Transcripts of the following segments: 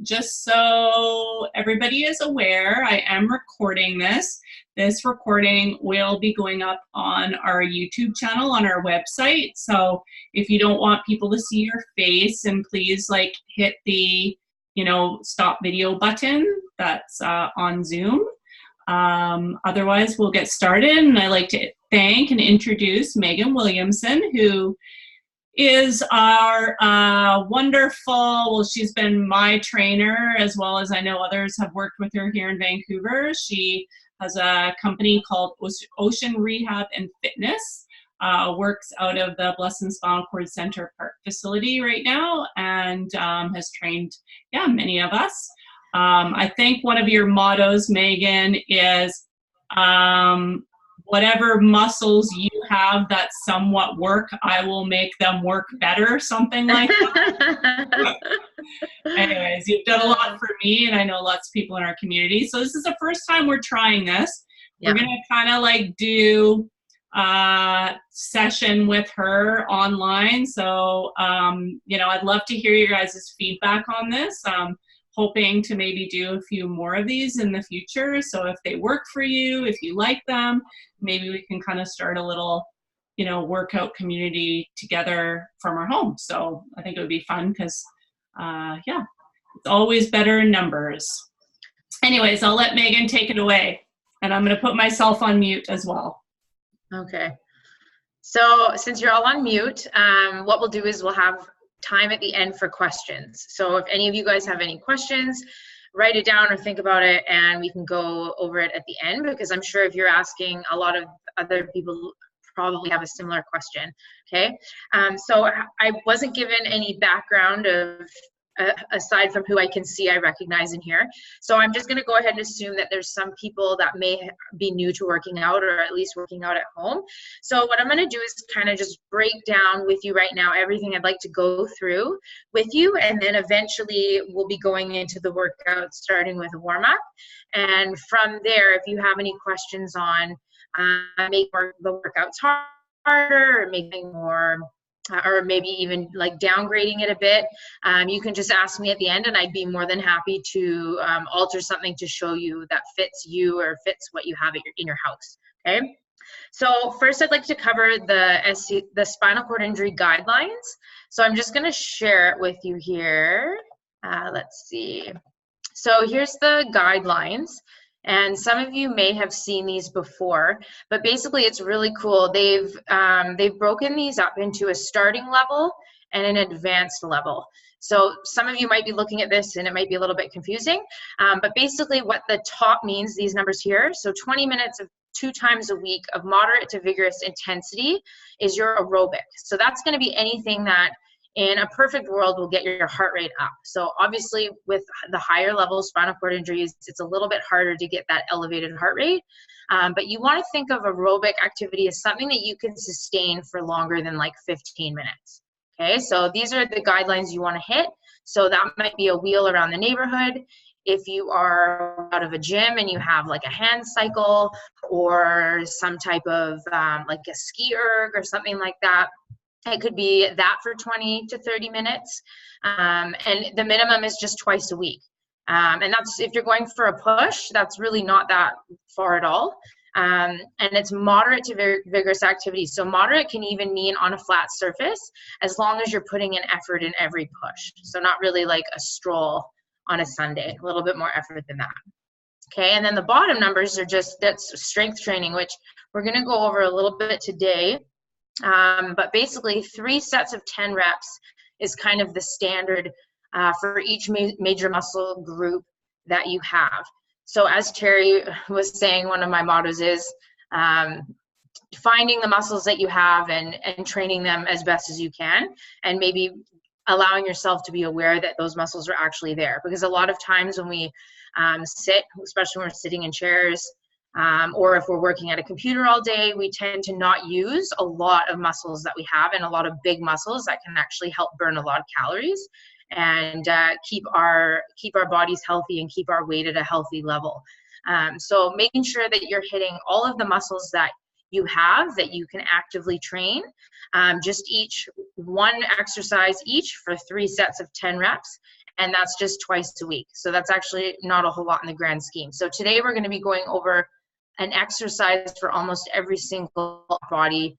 Just so everybody is aware, I am recording this. This recording will be going up on our YouTube channel on our website. So if you don't want people to see your face, and please hit the, stop video button that's on Zoom. Otherwise, we'll get started. And I'd like to thank and introduce Megan Williamson, who is our wonderful, she's been my trainer, as well as I know others have worked with her here in Vancouver. She has a company called Ocean Rehab and Fitness, works out of the Blessed Spinal Cord Center Park facility right now, and has trained, many of us. I think one of your mottos, Megan, is whatever muscles you have that somewhat work, I will make them work better, something like that. Anyways, you've done a lot for me, and I know lots of people in our community. So this is the first time we're trying this. Yeah. We're going to kind of do a session with her online. So, I'd love to hear your guys' feedback on this. Hoping to maybe do a few more of these in the future. So if they work for you, if you like them, maybe we can kind of start a little, workout community together from our home. So I think it would be fun because, it's always better in numbers. Anyways, I'll let Megan take it away, and I'm going to put myself on mute as well. Okay. So since you're all on mute, what we'll do is we'll have time at the end for questions. So if any of you guys have any questions, write it down or think about it, and we can go over it at the end, because I'm sure if you're asking, a lot of other people probably have a similar question. Okay. So I wasn't given any background of aside from who I can see, I recognize in here. So I'm just going to go ahead and assume that there's some people that may be new to working out, or at least working out at home. So what I'm going to do is kind of just break down with you right now everything I'd like to go through with you, and then eventually we'll be going into the workout, starting with a warm-up. And from there, if you have any questions on making the workouts harder, or making more or maybe even downgrading it a bit, you can just ask me at the end, and I'd be more than happy to alter something to show you that fits you or fits what you have in your house. Okay. So first, I'd like to cover the spinal cord injury guidelines. So I'm just going to share it with you here. Let's see. So here's the guidelines. And some of you may have seen these before, but basically it's really cool. They've broken these up into a starting level and an advanced level. So some of you might be looking at this and it might be a little bit confusing, but basically what the top means, these numbers here, so 20 minutes of 2 times a week of moderate to vigorous intensity is your aerobic. So that's going to be anything that in a perfect world will get your heart rate up. So obviously with the higher level spinal cord injuries, it's a little bit harder to get that elevated heart rate. But you want to think of aerobic activity as something that you can sustain for longer than 15 minutes. Okay, so these are the guidelines you want to hit. So that might be a wheel around the neighborhood. If you are out of a gym and you have a hand cycle, or some type of a ski erg or something like that, it could be that for 20 to 30 minutes. And the minimum is just twice a week. And that's, if you're going for a push, that's really not that far at all. And it's moderate to vigorous activity. So moderate can even mean on a flat surface, as long as you're putting in effort in every push. So not really like a stroll on a Sunday, a little bit more effort than that. Okay, and then the bottom numbers are that's strength training, which we're gonna go over a little bit today. But basically 3 sets of 10 reps is kind of the standard for each major muscle group that you have. So as Terry was saying, one of my mottos is finding the muscles that you have and training them as best as you can, and maybe allowing yourself to be aware that those muscles are actually there. Because a lot of times when we sit, especially when we're sitting in chairs, or if we're working at a computer all day, we tend to not use a lot of muscles that we have, and a lot of big muscles that can actually help burn a lot of calories and keep our bodies healthy and keep our weight at a healthy level. So making sure that you're hitting all of the muscles that you have that you can actively train, just each one exercise each for 3 sets of 10 reps, and that's just twice a week. So that's actually not a whole lot in the grand scheme. So today we're going to be going over an exercise for almost every single body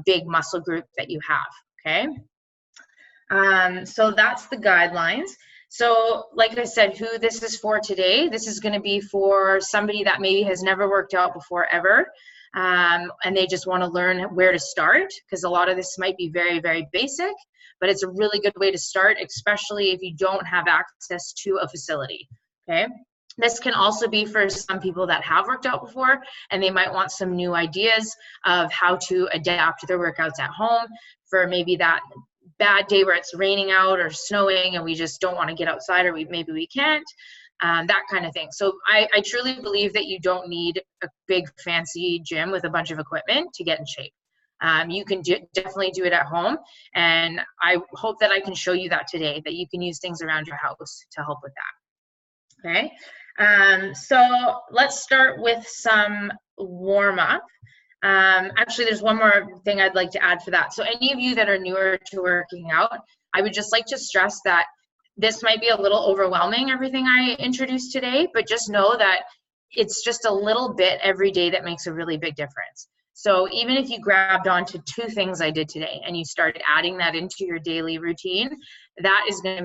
big muscle group that you have, okay? So that's the guidelines. So like I said, who this is for today, this is going to be for somebody that maybe has never worked out before ever, and they just want to learn where to start, because a lot of this might be very, very basic, but it's a really good way to start, especially if you don't have access to a facility, okay? This can also be for some people that have worked out before, and they might want some new ideas of how to adapt their workouts at home for maybe that bad day where it's raining out or snowing and we just don't want to get outside, or maybe we can't, that kind of thing. So I truly believe that you don't need a big fancy gym with a bunch of equipment to get in shape. You can definitely do it at home, and I hope that I can show you that today, that you can use things around your house to help with that. Okay, so let's start with some warm-up. Actually, there's one more thing I'd like to add for that. So any of you that are newer to working out, I would just like to stress that this might be a little overwhelming, everything I introduced today, but just know that it's just a little bit every day that makes a really big difference. So even if you grabbed onto 2 things I did today and you started adding that into your daily routine, that is going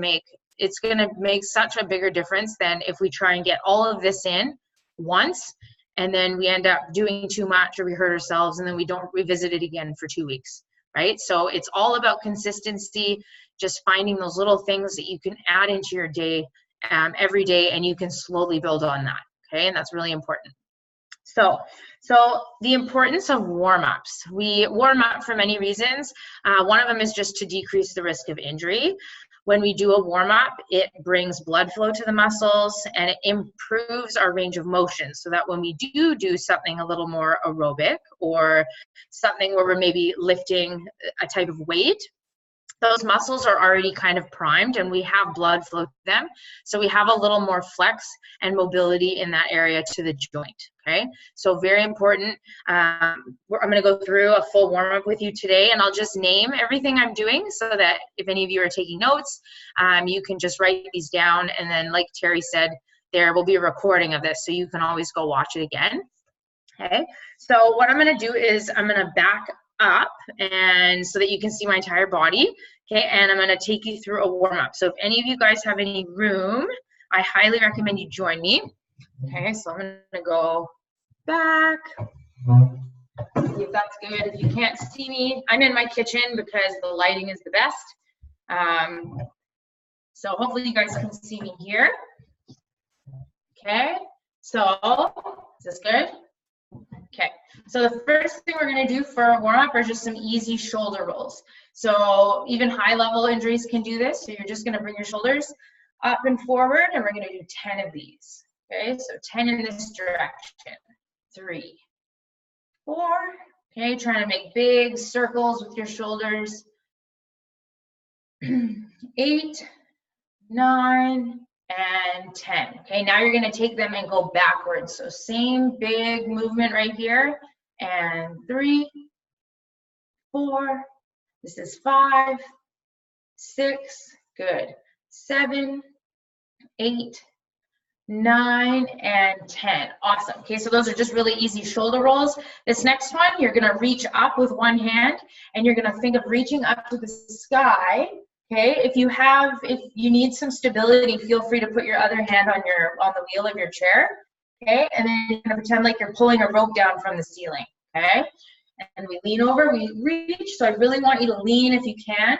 to make such a bigger difference than if we try and get all of this in once and then we end up doing too much or we hurt ourselves and then we don't revisit it again for 2 weeks, right? So it's all about consistency, just finding those little things that you can add into your day every day, and you can slowly build on that, okay? And that's really important. So the importance of warm-ups. We warm up for many reasons. One of them is just to decrease the risk of injury. When we do a warm-up, it brings blood flow to the muscles and it improves our range of motion, so that when we do something a little more aerobic or something where we're maybe lifting a type of weight, those muscles are already kind of primed and we have blood flow to them. So we have a little more flex and mobility in that area to the joint, okay? So very important. I'm gonna go through a full warm-up with you today, and I'll just name everything I'm doing so that if any of you are taking notes, you can just write these down, and then like Terry said, there will be a recording of this so you can always go watch it again, okay? So what I'm gonna do is I'm gonna back up and so that you can see my entire body, okay? And I'm going to take you through a warm-up. So if any of you guys have any room, I highly recommend you join me. Okay, so I'm going to go back, see if that's good. If you can't see me, I'm in my kitchen because the lighting is the best. So hopefully you guys can see me here. Okay, so is this good? Okay, so the first thing we're going to do for a warm-up are just some easy shoulder rolls. So even high-level injuries can do this. So you're just going to bring your shoulders up and forward, and we're going to do 10 of these. Okay, so 10 in this direction. 3, 4. Okay, trying to make big circles with your shoulders. 8, 9, and 10. Okay, now you're going to take them and go backwards. So same big movement right here. And 3, 4, this is 5, 6, good, 7, 8, 9, and 10. Awesome. Okay, so those are just really easy shoulder rolls. This next one, you're going to reach up with one hand, and you're going to think of reaching up to the sky. Okay, if you need some stability, feel free to put your other hand on the wheel of your chair. Okay, and then you're gonna pretend like you're pulling a rope down from the ceiling. Okay, and we lean over, we reach. So I really want you to lean if you can.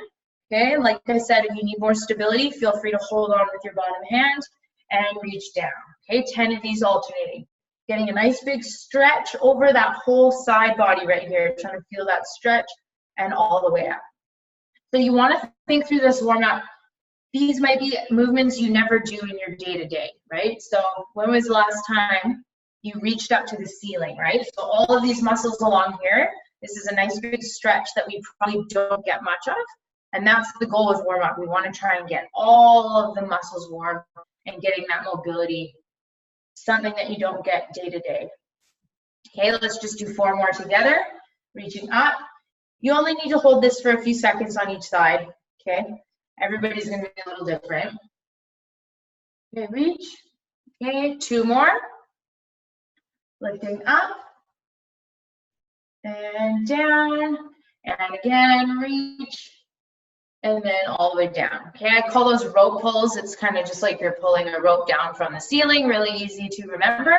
Okay, like I said, if you need more stability, feel free to hold on with your bottom hand and reach down. Okay, 10 of these alternating. Getting a nice big stretch over that whole side body right here. Trying to feel that stretch and all the way up. So you want to think through this warm-up. These might be movements you never do in your day-to-day, right? So when was the last time you reached up to the ceiling, right? So all of these muscles along here, this is a nice big stretch that we probably don't get much of. And that's the goal with warm-up. We want to try and get all of the muscles warm and getting that mobility, something that you don't get day-to-day. Okay, let's just do 4 more together. Reaching up. You only need to hold this for a few seconds on each side, okay? Everybody's gonna be a little different. Okay, reach. Okay, 2 more. Lifting up and down, and again, reach, and then all the way down. Okay, I call those rope pulls. It's kind of just like you're pulling a rope down from the ceiling, really easy to remember.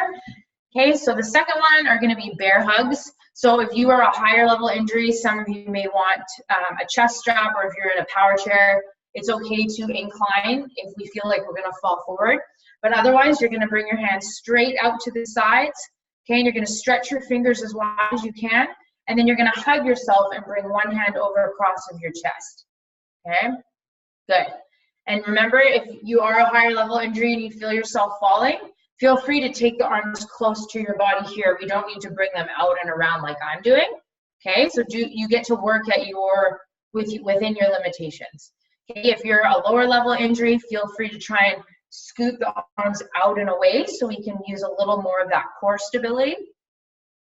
Okay, so the second one are gonna be bear hugs. So if you are a higher level injury, some of you may want a chest strap, or if you're in a power chair, it's okay to incline if we feel like we're gonna fall forward. But otherwise, you're gonna bring your hands straight out to the sides, okay, and you're gonna stretch your fingers as wide as you can, and then you're gonna hug yourself and bring one hand over across of your chest, okay? Good. And remember, if you are a higher level injury and you feel yourself falling, feel free to take the arms close to your body here. We don't need to bring them out and around like I'm doing, okay? So you get to work at within your limitations. Okay, if you're a lower level injury, feel free to try and scoot the arms out and away so we can use a little more of that core stability.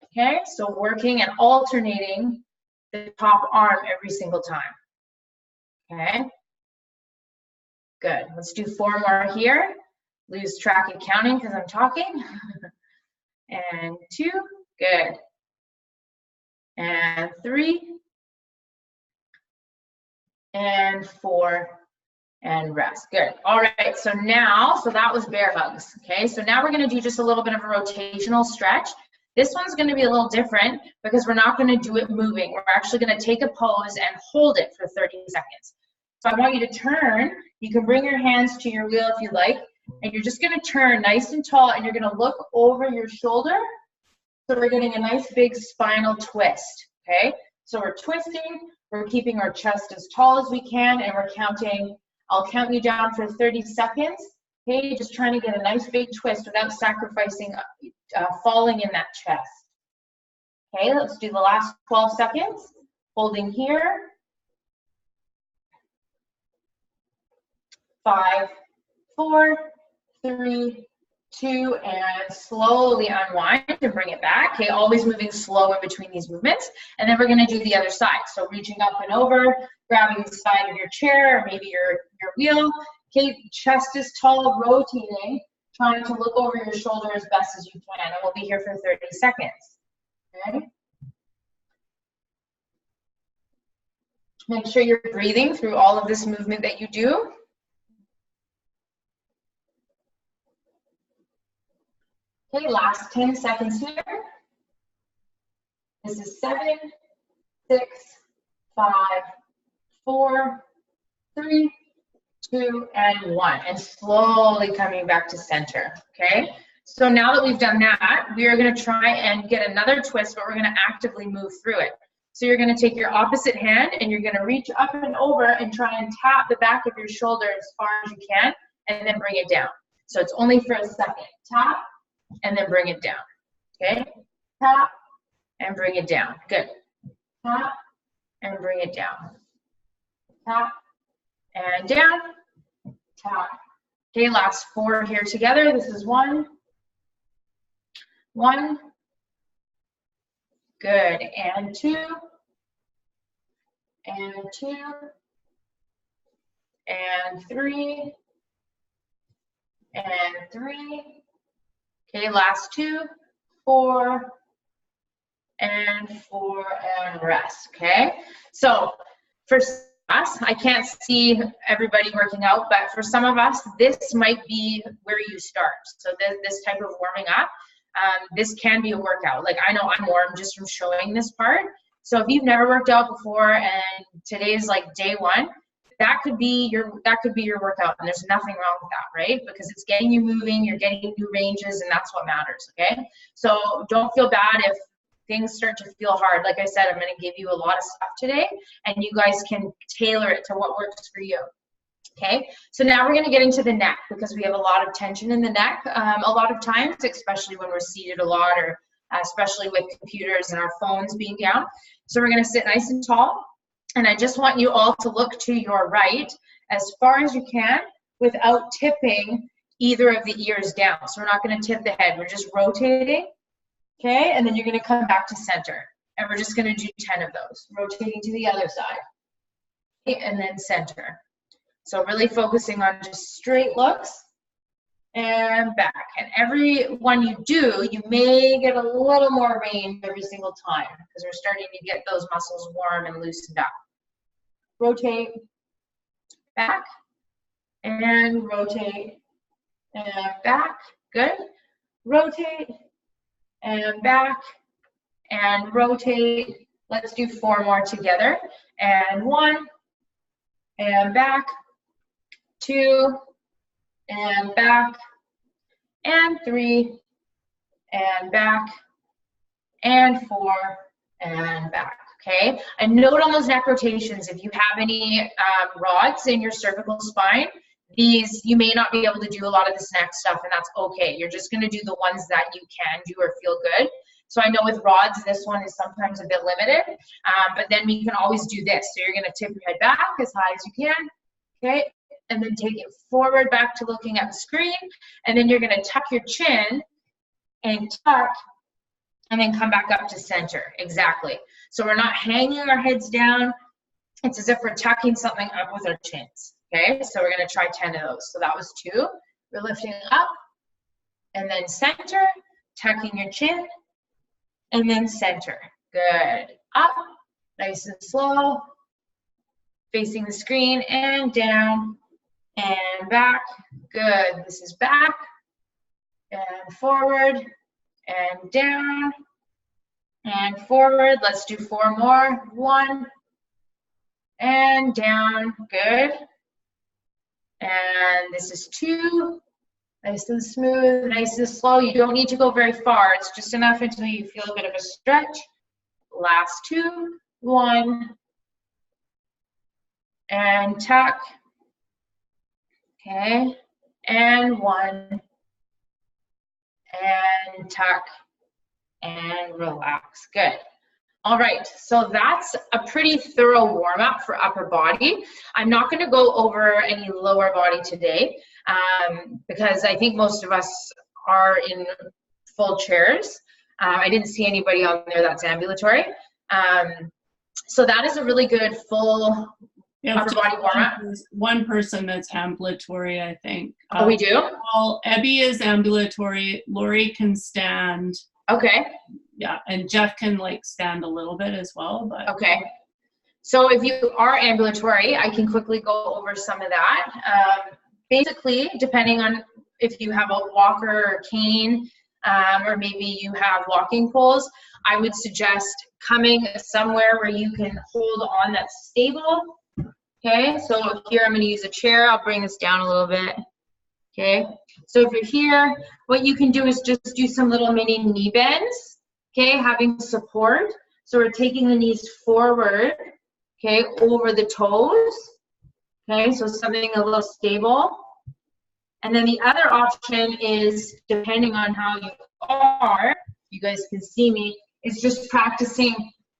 Okay, so working and alternating the top arm every single time. Okay, good. Let's do 4 more here. Lose track of counting because I'm talking. And 2, good. And 3, and 4, and rest. Good. All right, so that was bear hugs. Okay, so now we're gonna do just a little bit of a rotational stretch. This one's gonna be a little different because we're not gonna do it moving. We're actually gonna take a pose and hold it for 30 seconds. So I want you to turn. You can bring your hands to your wheel if you like, and you're just gonna turn nice and tall, and you're gonna look over your shoulder. So we're getting a nice big spinal twist, okay? So we're twisting, we're keeping our chest as tall as we can, and we're counting. I'll count you down for 30 seconds. Okay, just trying to get a nice big twist without sacrificing falling in that chest. Okay, let's do the last 12 seconds. Holding here. 5, 4, 3, 2, and slowly unwind and bring it back. Okay, always moving slow in between these movements. And then we're gonna do the other side. So reaching up and over, grabbing the side of your chair, or maybe your wheel. Okay, chest is tall, rotating, trying to look over your shoulder as best as you can. And we'll be here for 30 seconds, okay? Make sure you're breathing through all of this movement that you do. Okay, last 10 seconds here. This is 7, 6, 5, 4, 3, 2, and 1. And slowly coming back to center, okay? So now that we've done that, we are gonna try and get another twist, but we're gonna actively move through it. So you're gonna take your opposite hand and you're gonna reach up and over and try and tap the back of your shoulder as far as you can, and then bring it down. So it's only for a second. Tap, and then bring it down, okay? Tap, and bring it down. Good. Tap, and bring it down. Tap, and down. Tap. Okay, last 4 here together. This is 1. 1. Good. And 2. And 2. And 3. And 3. Okay, last 2, 4, and 4, and rest, okay? So for us, I can't see everybody working out, but for some of us, this might be where you start. So this type of warming up, this can be a workout. Like, I know I'm warm just from showing this part. So if you've never worked out before and today's like day 1, that could be your workout, and there's nothing wrong with that, right? Because it's getting you moving, you're getting new ranges, and that's what matters, okay? So don't feel bad if things start to feel hard. Like I said, I'm gonna give you a lot of stuff today, and you guys can tailor it to what works for you, okay? So now we're gonna get into the neck, because we have a lot of tension in the neck a lot of times, especially when we're seated a lot, or especially with computers and our phones being down. So we're gonna sit nice and tall. And I just want you all to look to your right as far as you can without tipping either of the ears down. So we're not going to tip the head. We're just rotating, okay? And then you're going to come back to center. And we're just going to do 10 of those. Rotating to the other side. Okay, and then center. So really focusing on just straight looks. and back. And every one you do, you may get a little more range every single time because we're starting to get those muscles warm and loosened up. Rotate, back, and rotate, and back. Good. Rotate, and back, and rotate. Let's do 4 more together. And 1, and back, 2, and back, and 3, and back, and 4, and back. Okay, and note on those neck rotations, if you have any rods in your cervical spine, these, you may not be able to do a lot of this neck stuff, and that's okay. You're just gonna do the ones that you can do or feel good. So I know with rods, this one is sometimes a bit limited, but then we can always do this. So you're gonna tip your head back as high as you can, okay? And then take it forward back to looking at the screen, and then you're gonna tuck your chin and tuck, and then come back up to center, exactly. So we're not hanging our heads down. It's as if we're tucking something up with our chins, okay? So we're gonna try 10 of those. So that was 2. We're lifting up, and then center, tucking your chin, and then center. Good. Up, nice and slow, facing the screen, and down, and back. Good. This is back, and forward, and down, and forward. Let's do 4 more. 1, and down. Good. And this is 2. Nice and smooth, nice and slow. You don't need to go very far. It's just enough until you feel a bit of a stretch. Last 2. 1, and tuck. Okay, and 1, and tuck, and relax. Good. All right, so that's a pretty thorough warm-up for upper body. I'm not going to go over any lower body today because I think most of us are in full chairs. I didn't see anybody on there that's ambulatory. So that is a really good full upper body warm-up. One person that's ambulatory, I think. Oh, we do? Well, Ebby is ambulatory. Lori can stand. Okay. Yeah, and Jeff can like stand a little bit as well, but. Okay. So if you are ambulatory, I can quickly go over some of that. Basically, depending on if you have a walker or cane, or maybe you have walking poles, I would suggest coming somewhere where you can hold on that's stable. Okay, so here I'm going to use a chair. I'll bring this down a little bit. Okay, so if you're here, what you can do is just do some little mini knee bends. Okay, having support. So we're taking the knees forward, okay, over the toes. Okay, so something a little stable. And then the other option is, depending on how you are, you guys can see me, is just practicing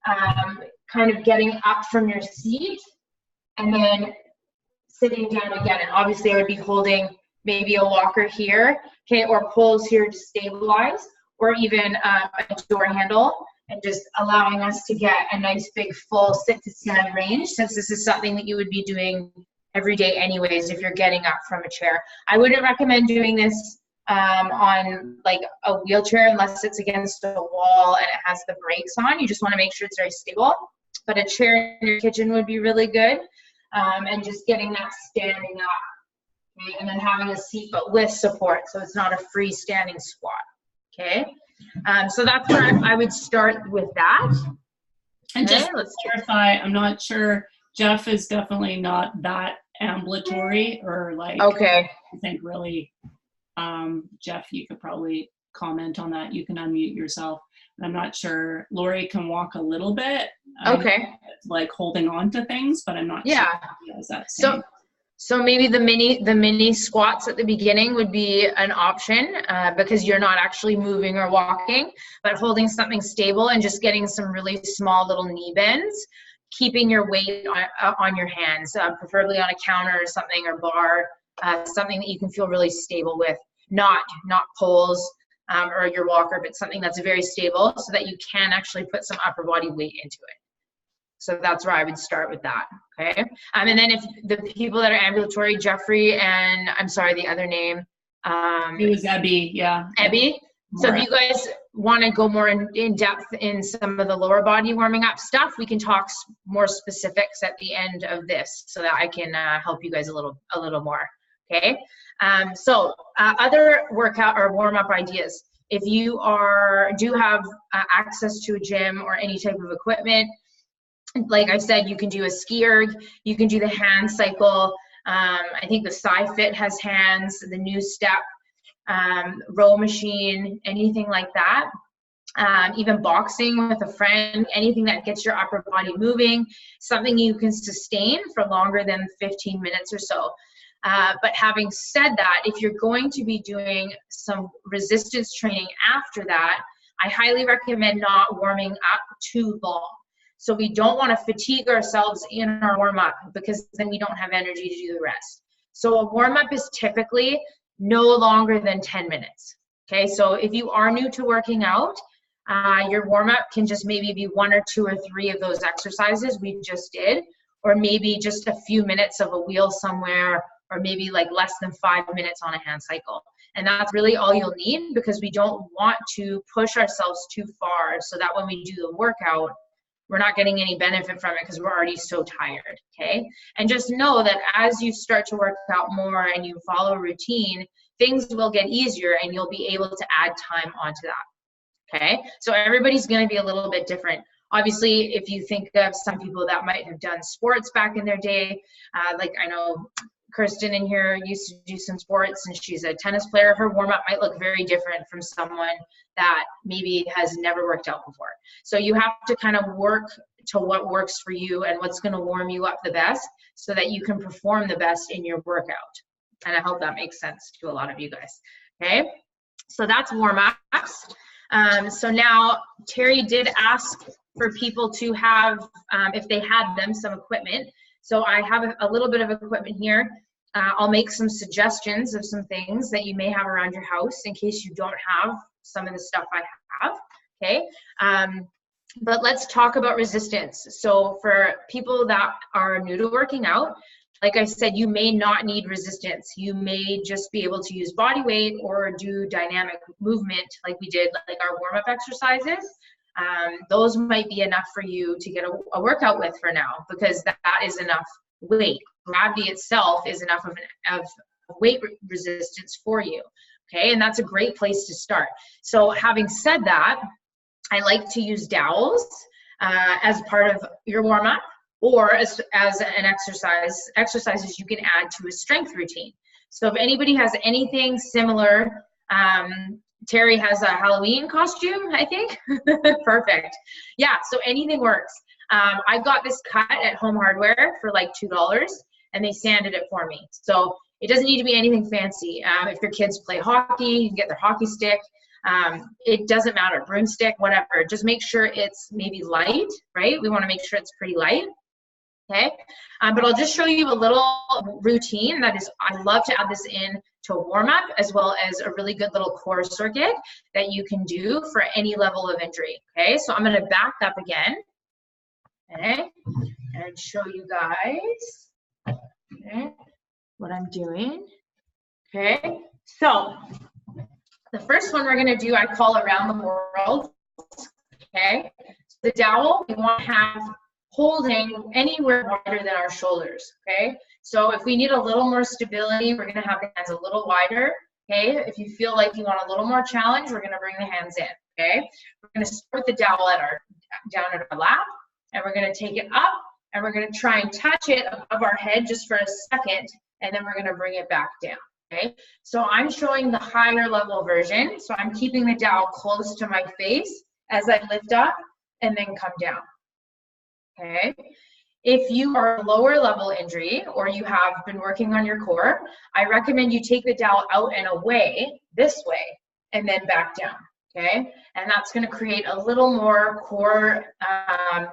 kind of getting up from your seat and then sitting down again. And obviously I would be holding maybe a walker here, okay, or poles here to stabilize, or even a door handle, and just allowing us to get a nice big full sit to stand range, since this is something that you would be doing every day anyways if you're getting up from a chair. I wouldn't recommend doing this on like a wheelchair unless it's against a wall and it has the brakes on. You just want to make sure it's very stable. But a chair in your kitchen would be really good, and just getting that standing up, okay? And then having a seat but with support, so it's not a freestanding squat. Okay, so that's where I would start with that. And just to clarify, I'm not sure, Jeff is definitely not that ambulatory, or like, okay. I think really, Jeff, you could probably comment on that. You can unmute yourself. And I'm not sure, Lori can walk a little bit. Okay. Like holding on to things, but I'm not sure if does that same. So maybe the mini squats at the beginning would be an option because you're not actually moving or walking, but holding something stable and just getting some really small little knee bends, keeping your weight on your hands, preferably on a counter or something, or bar, something that you can feel really stable with, not poles or your walker, but something that's very stable so that you can actually put some upper body weight into it. So that's where I would start with that, okay? And then if the people that are ambulatory, Jeffrey and, I'm sorry, the other name, It was Ebby, yeah. Ebby. So if you guys want to go more in depth in some of the lower body warming up stuff, we can talk more specifics at the end of this so that I can help you guys a little more. Okay. So other workout or warm up ideas. If you do have access to a gym or any type of equipment, like I said, you can do a ski erg, you can do the hand cycle. I think the SciFit has hands, the New Step, row machine, anything like that. Even boxing with a friend, anything that gets your upper body moving, something you can sustain for longer than 15 minutes or so. But having said that, if you're going to be doing some resistance training after that, I highly recommend not warming up too long. So we don't want to fatigue ourselves in our warm-up because then we don't have energy to do the rest. So a warm-up is typically no longer than 10 minutes. Okay, so if you are new to working out, your warm-up can just maybe be 1 or 2 or 3 of those exercises we just did, or maybe just a few minutes of a wheel somewhere, or maybe like less than 5 minutes on a hand cycle. And that's really all you'll need, because we don't want to push ourselves too far so that when we do the workout, we're not getting any benefit from it because we're already so tired, okay? And just know that as you start to work out more and you follow a routine, things will get easier and you'll be able to add time onto that, okay? So everybody's gonna be a little bit different. Obviously, if you think of some people that might have done sports back in their day, like I know Kirsten in here used to do some sports and she's a tennis player, her warm-up might look very different from someone that maybe has never worked out before. So you have to kind of work to what works for you and what's going to warm you up the best so that you can perform the best in your workout. And I hope that makes sense to a lot of you guys. Okay, so that's warm-ups. So now Terry did ask for people to have, if they had them, some equipment. So I have a little bit of equipment here. I'll make some suggestions of some things that you may have around your house in case you don't have some of the stuff I have, okay? But let's talk about resistance. So for people that are new to working out, like I said, you may not need resistance. You may just be able to use body weight or do dynamic movement like we did, like our warm-up exercises. Those might be enough for you to get a workout with for now, because that is enough weight. Gravity itself is enough of weight resistance for you, okay? And that's a great place to start. So having said that, I like to use dowels as part of your warm-up, or as an exercises you can add to a strength routine. So if anybody has anything similar, Terry has a Halloween costume, I think. Perfect. Yeah, so anything works. I got this cut at Home Hardware for like $2, and they sanded it for me. So it doesn't need to be anything fancy. If your kids play hockey, you can get their hockey stick. It doesn't matter, broomstick, whatever. Just make sure it's maybe light, right? We want to make sure it's pretty light. Okay, but I'll just show you a little routine that is, I love to add this in to warm up, as well as a really good little core circuit that you can do for any level of injury. Okay, so I'm going to back up again, okay, and show you guys, okay, what I'm doing. Okay, so the first one we're going to do, I call Around the World. Okay, so the dowel we want to have holding anywhere wider than our shoulders, okay? So if we need a little more stability, we're gonna have the hands a little wider, okay? If you feel like you want a little more challenge, we're gonna bring the hands in, okay? We're gonna start with the dowel down at our lap, and we're gonna take it up, and we're gonna try and touch it above our head just for a second, and then we're gonna bring it back down, okay? So I'm showing the higher level version, so I'm keeping the dowel close to my face as I lift up and then come down. Okay, if you are a lower level injury or you have been working on your core, I recommend you take the dowel out and away this way and then back down, okay? And that's gonna create a little more core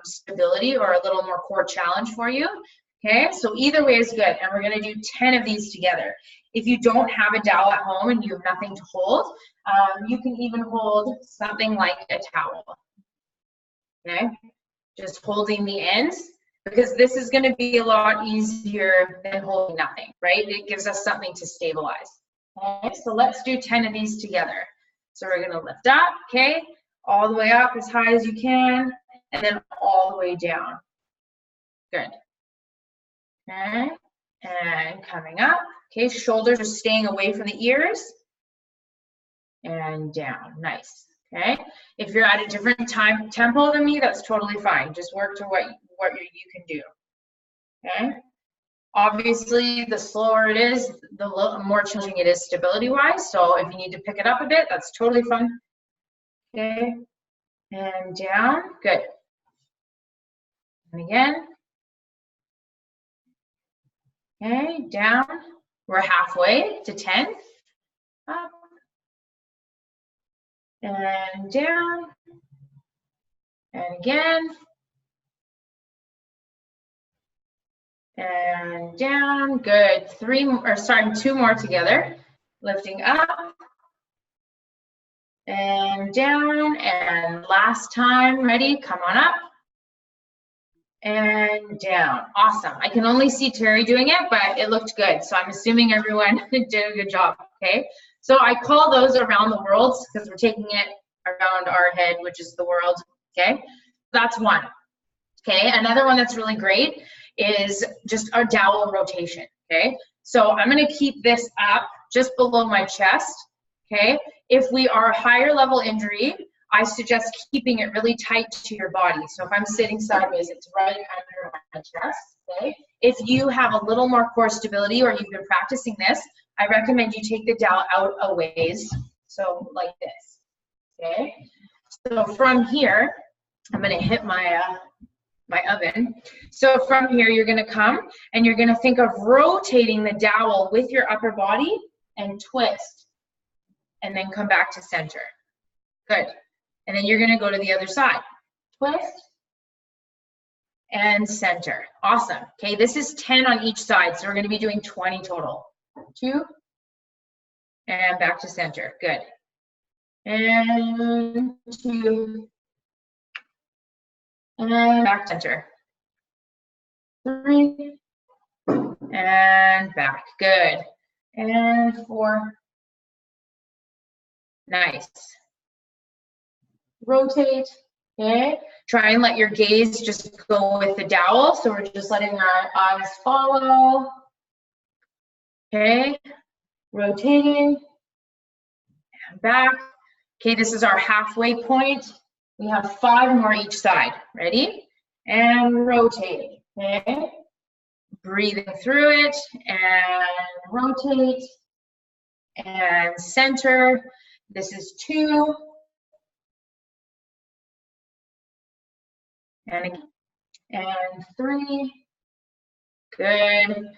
stability or a little more core challenge for you, okay? So either way is good, and we're gonna do 10 of these together. If you don't have a dowel at home and you have nothing to hold, you can even hold something like a towel, okay? Just holding the ends, because this is going to be a lot easier than holding nothing, right? It gives us something to stabilize. Okay, so let's do 10 of these together. So we're gonna lift up, okay? All the way up as high as you can, and then all the way down. Good. Okay, and coming up. Okay, shoulders are staying away from the ears. And down, nice. Okay, if you're at a different tempo than me, that's totally fine. Just work to what you can do. Okay. Obviously, the slower it is, the more challenging it is stability-wise. So if you need to pick it up a bit, that's totally fine. Okay, and down, good. And again. Okay, down. We're halfway to 10. Up. And down. And again. And down, good. Two more together. Lifting up and down, and last time, ready, come on up and down. Awesome. I can only see Terry doing it, but it looked good. So I'm assuming everyone did a good job, okay? So I call those around the world because we're taking it around our head, which is the world, okay? That's one, okay? Another one that's really great is just our dowel rotation, okay? So I'm gonna keep this up just below my chest, okay? If we are a higher level injury, I suggest keeping it really tight to your body. So if I'm sitting sideways, it's right under my chest, okay? If you have a little more core stability or you've been practicing this, I recommend you take the dowel out a ways, so like this, okay? So from here, I'm gonna hit my oven. So from here, you're gonna come and you're gonna think of rotating the dowel with your upper body and twist, and then come back to center. Good. And then you're gonna go to the other side. Twist and center. Awesome. Okay, this is 10 on each side, so we're gonna be doing 20 total. 2, and back to center. Good. And 2, and back to center. 3, and back. Good. And 4. Nice. Rotate. Okay. Try and let your gaze just go with the dowel. So we're just letting our eyes follow. Okay. Rotating. And back. Okay, this is our halfway point. We have 5 more each side. Ready? And rotating. Okay. Breathing through it and rotate and center. This is 2. And 3. Good.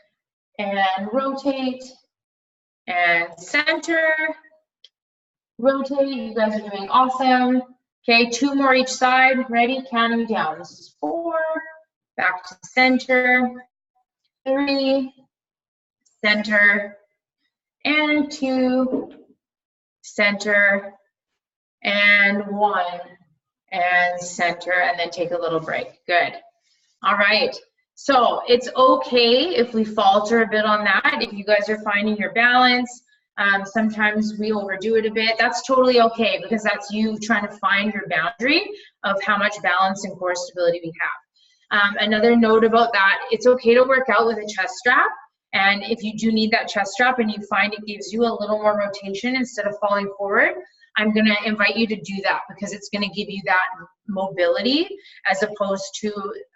And rotate and center. Rotate. You guys are doing awesome. Okay, 2 more each side. Ready? Counting down. This is 4. Back to center. 3. Center. And 2. Center. And 1. And center, and then take a little break. Good. All right. So it's okay if we falter a bit on that. If you guys are finding your balance, sometimes we overdo it a bit. That's totally okay, because that's you trying to find your boundary of how much balance and core stability we have. Another note about that, it's okay to work out with a chest strap. And if you do need that chest strap and you find it gives you a little more rotation instead of falling forward, I'm going to invite you to do that, because it's going to give you that mobility as opposed to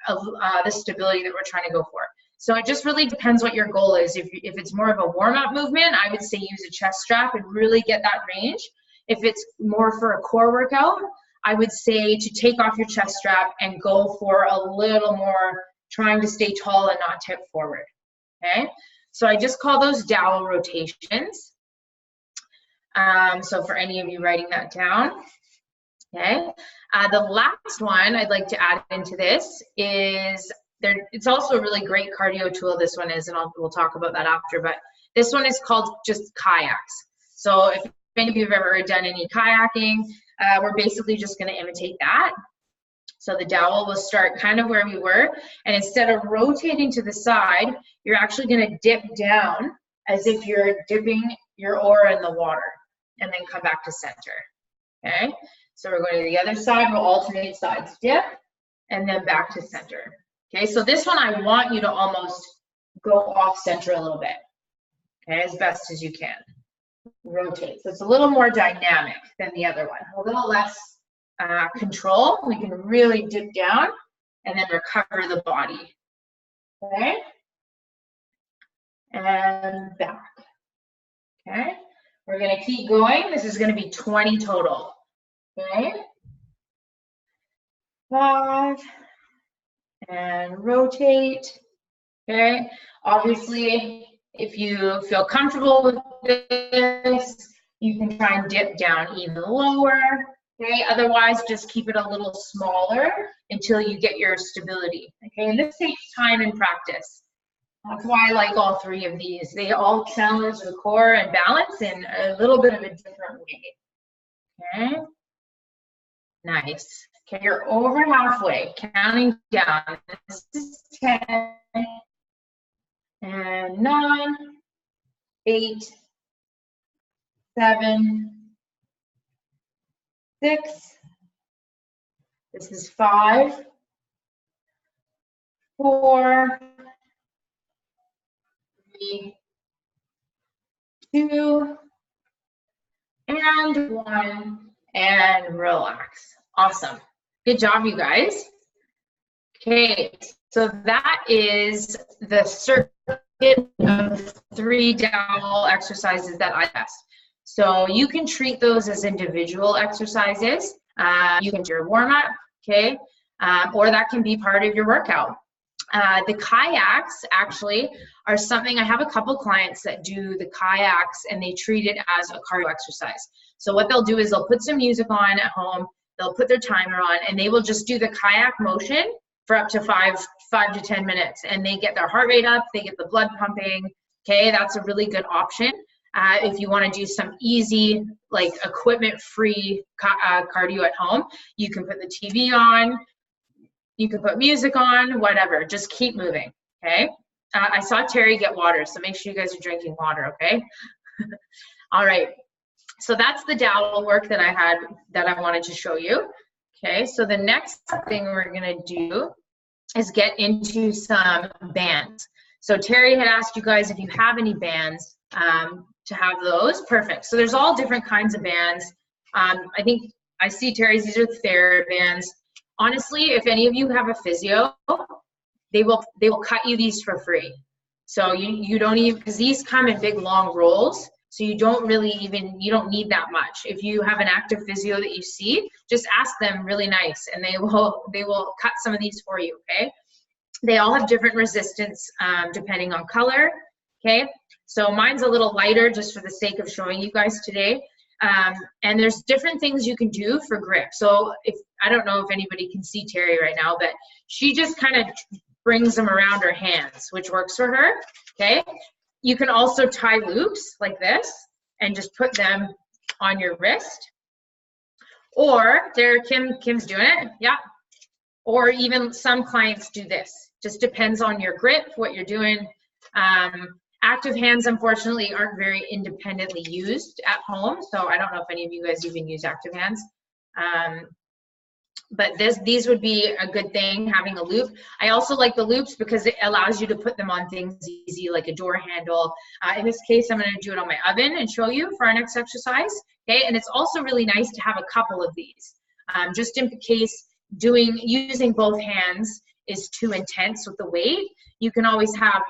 the stability that we're trying to go for. So it just really depends what your goal is. If it's more of a warm-up movement, I would say use a chest strap and really get that range. If it's more for a core workout, I would say to take off your chest strap and go for a little more trying to stay tall and not tip forward. Okay, so I just call those dowel rotations. So for any of you writing that down, okay. The last one I'd like to add into this is it's also a really great cardio tool. This one is, and we'll talk about that after. But this one is called just kayaks. So if any of you have ever done any kayaking, we're basically just going to imitate that. So the dowel will start kind of where we were, and instead of rotating to the side, you're actually going to dip down as if you're dipping your aura in the water, and then come back to center. Okay, so we're going to the other side. We'll alternate sides. Dip, and then back to center. Okay, so this one I want you to almost go off center a little bit. Okay, as best as you can. Rotate. So it's a little more dynamic than the other one. A little less control. We can really dip down and then recover the body. Okay, and back. Okay, we're going to keep going. This is going to be 20 total. Okay, 5, and rotate. Okay, obviously, if you feel comfortable with this, you can try and dip down even lower. Okay, otherwise, just keep it a little smaller until you get your stability. Okay, and this takes time and practice. That's why I like all 3 of these. They all challenge the core and balance in a little bit of a different way. Okay, nice. Okay, you're over halfway, counting down. This is 10, and 9, 8, 7, 6. This is 5, 4, 3, 2, and 1, and relax. Awesome. Good job, you guys. Okay, so that is the circuit of 3 dowel exercises that I test. So you can treat those as individual exercises. You can do your warm-up, okay, or that can be part of your workout. The kayaks actually are something, I have a couple clients that do the kayaks and they treat it as a cardio exercise. So what they'll do is they'll put some music on at home, they'll put their timer on, and they will just do the kayak motion for up to 5 to 10 minutes. And they get their heart rate up, they get the blood pumping. Okay, that's a really good option. If you want to do some easy, like equipment-free cardio at home, you can put the TV on, you can put music on, whatever. Just keep moving, okay? I saw Terry get water, so make sure you guys are drinking water, okay? All right, so that's the dowel work that I wanted to show you. Okay, so the next thing we're gonna do is get into some bands. So Terry had asked you guys if you have any bands to have those. Perfect. So there's all different kinds of bands. I think I see Terry's, these are TheraBands. Honestly, if any of you have a physio, they will cut you these for free. So you don't even, because these come in big long rolls, so you don't need that much. If you have an active physio that you see, just ask them really nice and they will cut some of these for you, okay? They all have different resistance depending on color, okay? So mine's a little lighter just for the sake of showing you guys today. And there's different things you can do for grip. So I don't know if anybody can see Terry right now, but she just kind of brings them around her hands, which works for her, okay? You can also tie loops like this and just put them on your wrist. Or there, Kim's doing it, yeah. Or even some clients do this. Just depends on your grip, what you're doing. Active hands, unfortunately, aren't very independently used at home. So I don't know if any of you guys even use active hands. But these would be a good thing, having a loop. I also like the loops because it allows you to put them on things easy, like a door handle. In this case, I'm going to do it on my oven and show you for our next exercise. Okay, and it's also really nice to have a couple of these, just in case using both hands is too intense with the weight. You can always have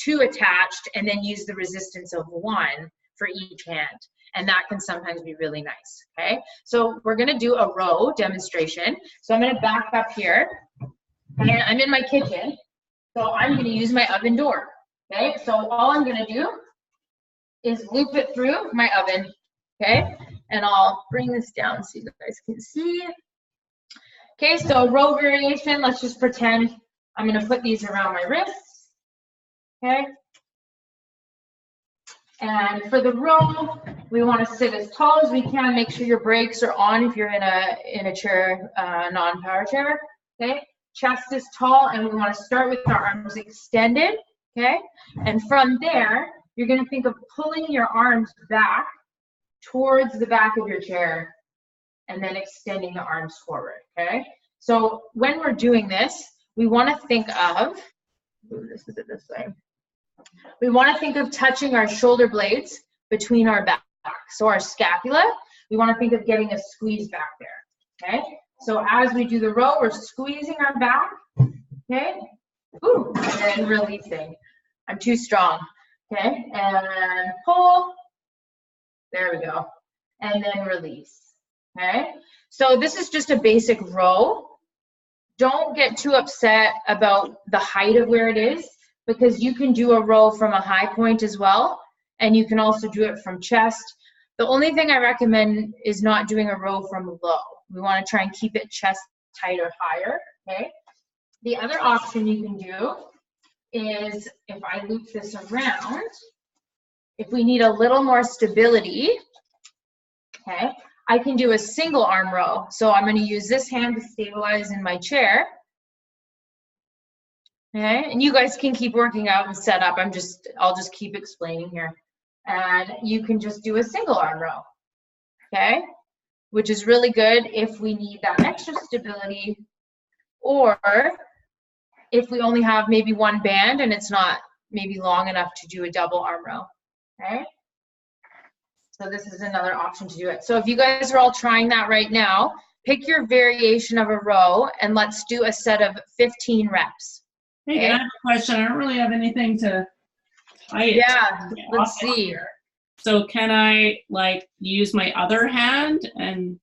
2 attached and then use the resistance of 1 for each hand. And that can sometimes be really nice, okay? So we're gonna do a row demonstration. So I'm gonna back up here, and I'm in my kitchen, so I'm gonna use my oven door, okay? So all I'm gonna do is loop it through my oven, okay? And I'll bring this down so you guys can see. Okay, so row variation, let's just pretend I'm gonna put these around my wrists, okay? And for the row, we want to sit as tall as we can. Make sure your brakes are on if you're in a chair, non-power chair. Okay, chest is tall, and we want to start with our arms extended. Okay, and from there, you're gonna think of pulling your arms back towards the back of your chair and then extending the arms forward, okay? So when we're doing this, we wanna think of, move this a bit this way. We wanna think of touching our shoulder blades between our back. So our scapula, we wanna think of getting a squeeze back there, okay? So as we do the row, we're squeezing our back, okay? Ooh, and then releasing. I'm too strong, okay? And pull, there we go. And then release, okay? So this is just a basic row. Don't get too upset about the height of where it is, because you can do a row from a high point as well, and you can also do it from chest. The only thing I recommend is not doing a row from low. We want to try and keep it chest tight or higher, okay? The other option you can do is, if I loop this around, if we need a little more stability, okay, I can do a single arm row. So I'm going to use this hand to stabilize in my chair. Okay, and you guys can keep working out and set up. I'll just keep explaining here. And you can just do a single arm row, okay? Which is really good if we need that extra stability, or if we only have maybe one band and it's not maybe long enough to do a double arm row, okay? So this is another option to do it. So if you guys are all trying that right now, pick your variation of a row and let's do a set of 15 reps. Hey, Okay? I have a question. I don't really have anything to fight. Yeah, let's see. Here. So can I like use my other hand and?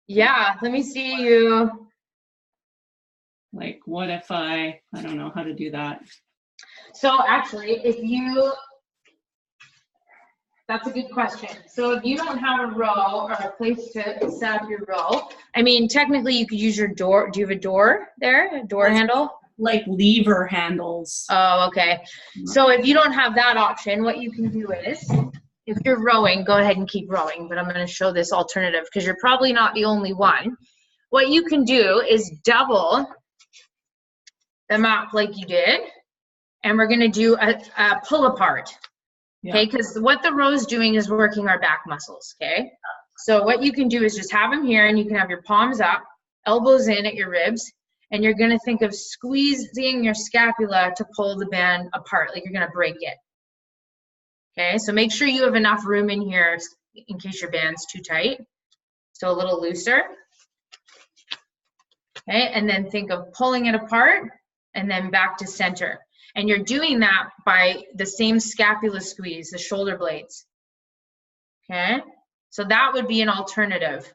Yeah, let me see you. Like, what if I don't know how to do that. So actually, that's a good question. So if you don't have a row or a place to set up your row, I mean, technically you could use your door. Do you have a door there, a door handle? Like lever handles. Oh, okay. So if you don't have that option, what you can do is, if you're rowing, go ahead and keep rowing, but I'm going to show this alternative because you're probably not the only one. What you can do is double the map like you did, and we're going to do a pull apart. Okay, because what the row is doing is working our back muscles, okay? So what you can do is just have them here, and you can have your palms up, elbows in at your ribs, and you're gonna think of squeezing your scapula to pull the band apart, like you're gonna break it. Okay, so make sure you have enough room in here in case your band's too tight. So a little looser. Okay, and then think of pulling it apart and then back to center. And you're doing that by the same scapula squeeze, the shoulder blades. Okay, so that would be an alternative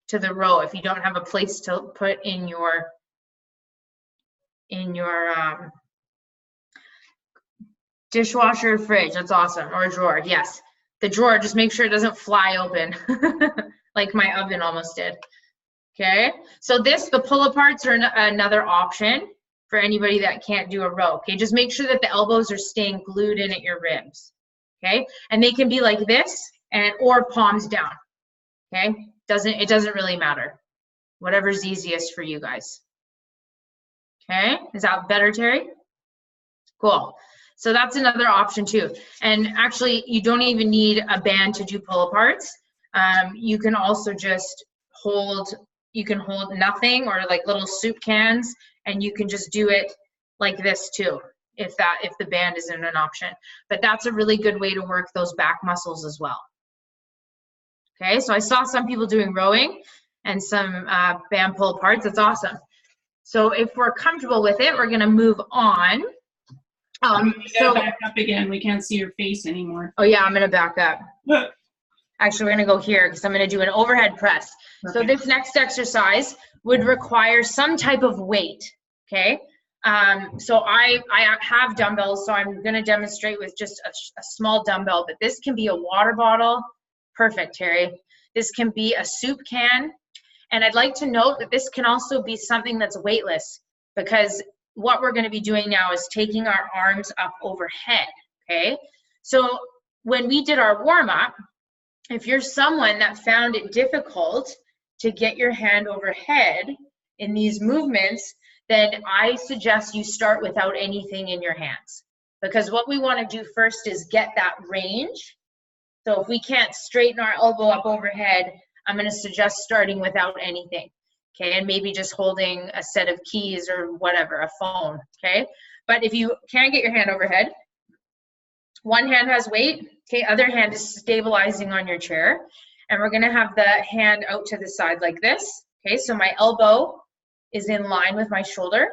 to the row if you don't have a place to put in your dishwasher, fridge. That's awesome. Or a drawer. Yes, the drawer, just make sure it doesn't fly open like my oven almost did. Okay, so the pull aparts are another option for anybody that can't do a row. Okay, just make sure that the elbows are staying glued in at your ribs. Okay, and they can be like this or palms down. Okay, it doesn't really matter. Whatever's easiest for you guys. Okay, is that better, Terry? Cool. So that's another option too. And actually, you don't even need a band to do pull aparts. You can also just hold nothing, or like little soup cans, and you can just do it like this too, if the band isn't an option. But that's a really good way to work those back muscles as well. Okay, so I saw some people doing rowing and some band pull aparts. That's awesome. So if we're comfortable with it, we're gonna move on. So back up again. We can't see your face anymore. Oh yeah, I'm gonna back up. Actually, we're gonna go here because I'm gonna do an overhead press. Okay. So this next exercise would require some type of weight, okay? So I have dumbbells, so I'm gonna demonstrate with just a small dumbbell, but this can be a water bottle. Perfect, Terry. This can be a soup can. And I'd like to note that this can also be something that's weightless, because what we're gonna be doing now is taking our arms up overhead, okay? So when we did our warm-up, if you're someone that found it difficult to get your hand overhead in these movements, then I suggest you start without anything in your hands, because what we want to do first is get that range. So if we can't straighten our elbow up overhead, I'm going to suggest starting without anything, okay, and maybe just holding a set of keys or whatever, a phone, okay. But if you can't get your hand overhead, one hand has weight, okay, other hand is stabilizing on your chair, and we're going to have the hand out to the side like this, okay, so my elbow is in line with my shoulder,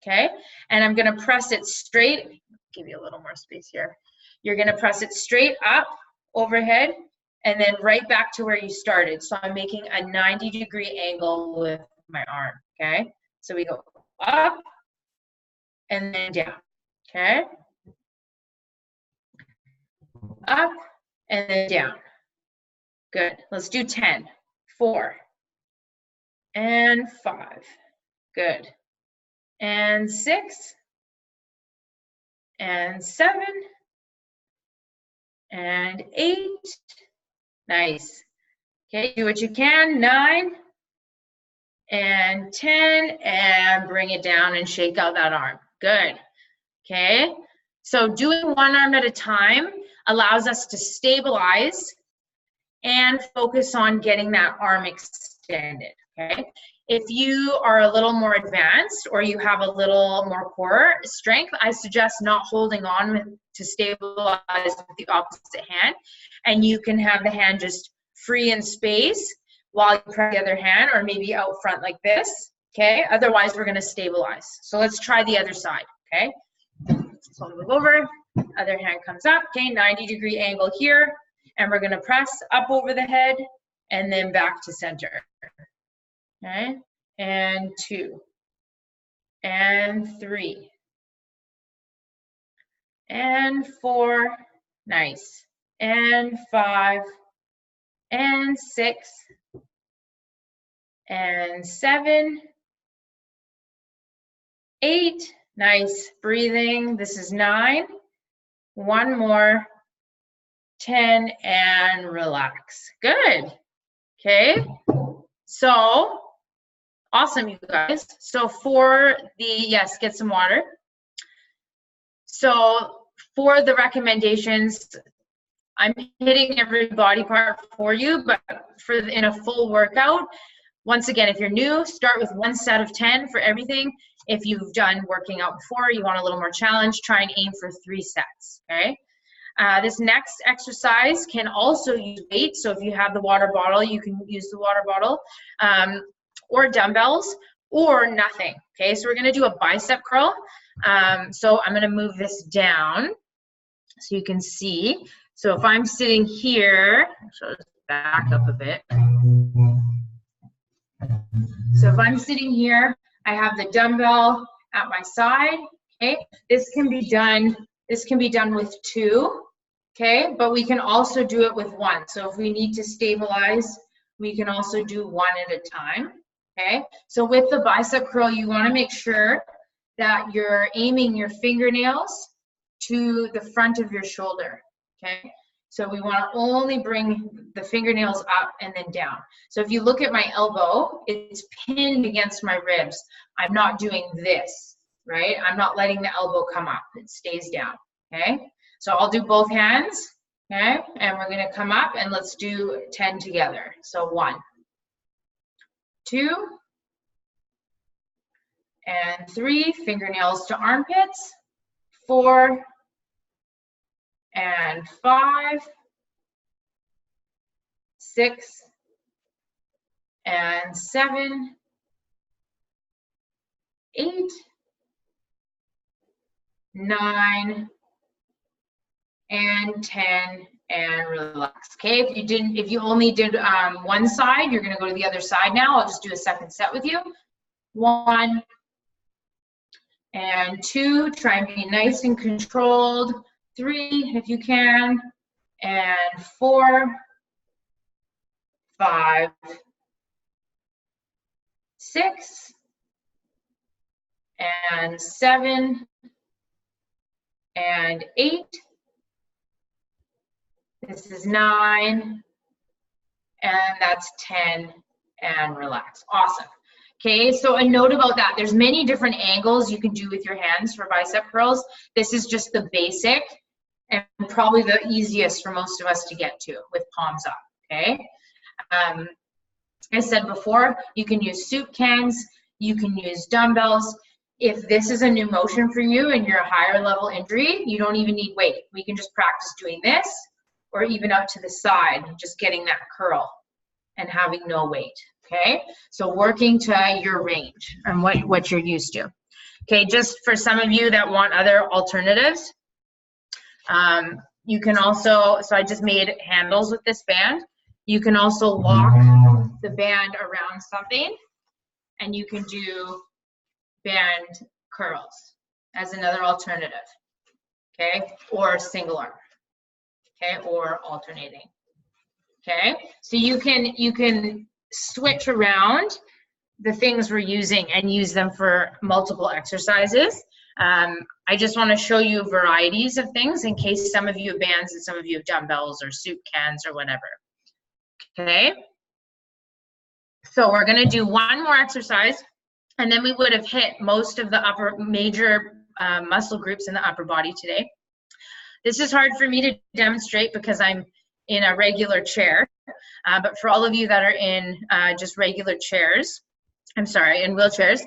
okay, and I'm going to press it straight. Give you a little more space here. You're going to press it straight up overhead and then right back to where you started. So I'm making a 90-degree angle with my arm, okay? So we go up and then down, okay? Up and then down. Good. Let's do 10. 4 and 5. Good. And 6 and 7 and 8. Nice. Okay, do what you can. 9 and 10, and bring it down and shake out that arm. Good. Okay, so doing one arm at a time allows us to stabilize and focus on getting that arm extended. Okay, if you are a little more advanced or you have a little more core strength, I suggest not holding on to stabilize with the opposite hand, and you can have the hand just free in space while you press the other hand, or maybe out front like this, okay? Otherwise, we're gonna stabilize. So let's try the other side, okay? So I'll move over, other hand comes up, okay? 90-degree angle here, and we're gonna press up over the head and then back to center, okay? And 2, and 3, and 4, nice, and 5, and 6, and 7, 8, nice, breathing, this is 9, one more, 10, and relax. Good. Okay, so awesome, you guys. So for the, yes, get some water. So for the recommendations, I'm hitting every body part for you, but in a full workout, once again, if you're new, start with 1 set of 10 for everything. If you've done working out before, you want a little more challenge, try and aim for 3 sets, okay? This next exercise can also use weight. So if you have the water bottle, you can use the water bottle, or dumbbells, or nothing, okay? So we're gonna do a bicep curl. So I'm gonna move this down so you can see. So if I'm sitting here, so just back up a bit. So if I'm sitting here, I have the dumbbell at my side, okay? This can be done with 2, okay? But we can also do it with 1. So if we need to stabilize, we can also do 1 at a time, okay? So with the bicep curl, you wanna make sure that you're aiming your fingernails to the front of your shoulder, okay? So we want to only bring the fingernails up and then down. So if you look at my elbow, it's pinned against my ribs. I'm not doing this, right? I'm not letting the elbow come up. It stays down, okay? So I'll do both hands, okay? And we're going to come up and let's do 10 together. So 1, 2, and 3, fingernails to armpits, 4, and 5, 6, and 7, 8, 9, and 10, and relax. Okay, if you only did one side, you're gonna go to the other side now. I'll just do a second set with you. 1 and 2, try and be nice and controlled. 3, if you can, and 4, 5, 6, and 7, and 8. This is 9, and that's 10, and relax. Awesome. Okay, so a note about that, there's many different angles you can do with your hands for bicep curls. This is just the basic and probably the easiest for most of us to get to with palms up, okay? I said before, you can use soup cans, you can use dumbbells. If this is a new motion for you and you're a higher level injury, you don't even need weight. We can just practice doing this or even out to the side, just getting that curl and having no weight, okay? So working to your range and what you're used to. Okay, just for some of you that want other alternatives, you can also, so I just made handles with this band. You can also lock the band around something and you can do band curls as another alternative, okay? Or single arm, okay? Or alternating, okay? So you can switch around the things we're using and use them for multiple exercises. I just want to show you varieties of things in case some of you have bands and some of you have dumbbells or soup cans or whatever. Okay, so we're going to do one more exercise and then we would have hit most of the upper major muscle groups in the upper body today. This is hard for me to demonstrate because I'm in a regular chair, but for all of you that are in just regular chairs, in wheelchairs,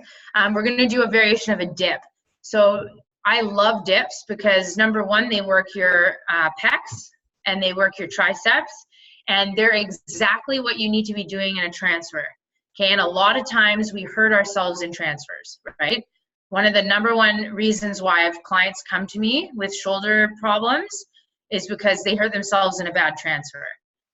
we're going to do a variation of a dip. So I love dips because number one, they work your pecs and they work your triceps, and they're exactly what you need to be doing in a transfer. Okay, and a lot of times we hurt ourselves in transfers, right? One of the number one reasons why I have clients come to me with shoulder problems is because they hurt themselves in a bad transfer.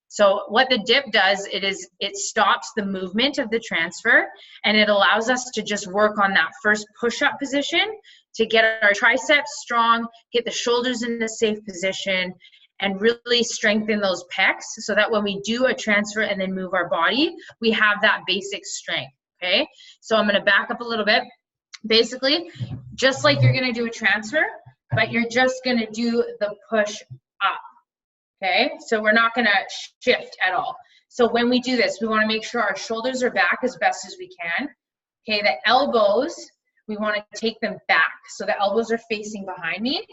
So what the dip does, it stops the movement of the transfer and it allows us to just work on that first push-up position to get our triceps strong, get the shoulders in a safe position, and really strengthen those pecs so that when we do a transfer and then move our body, we have that basic strength, okay? So I'm gonna back up a little bit. Basically, just like you're gonna do a transfer, but you're just gonna do the push up. Okay, so we're not gonna shift at all. So when we do this, we wanna make sure our shoulders are back as best as we can. Okay, the elbows, we wanna take them back. So the elbows are facing behind me.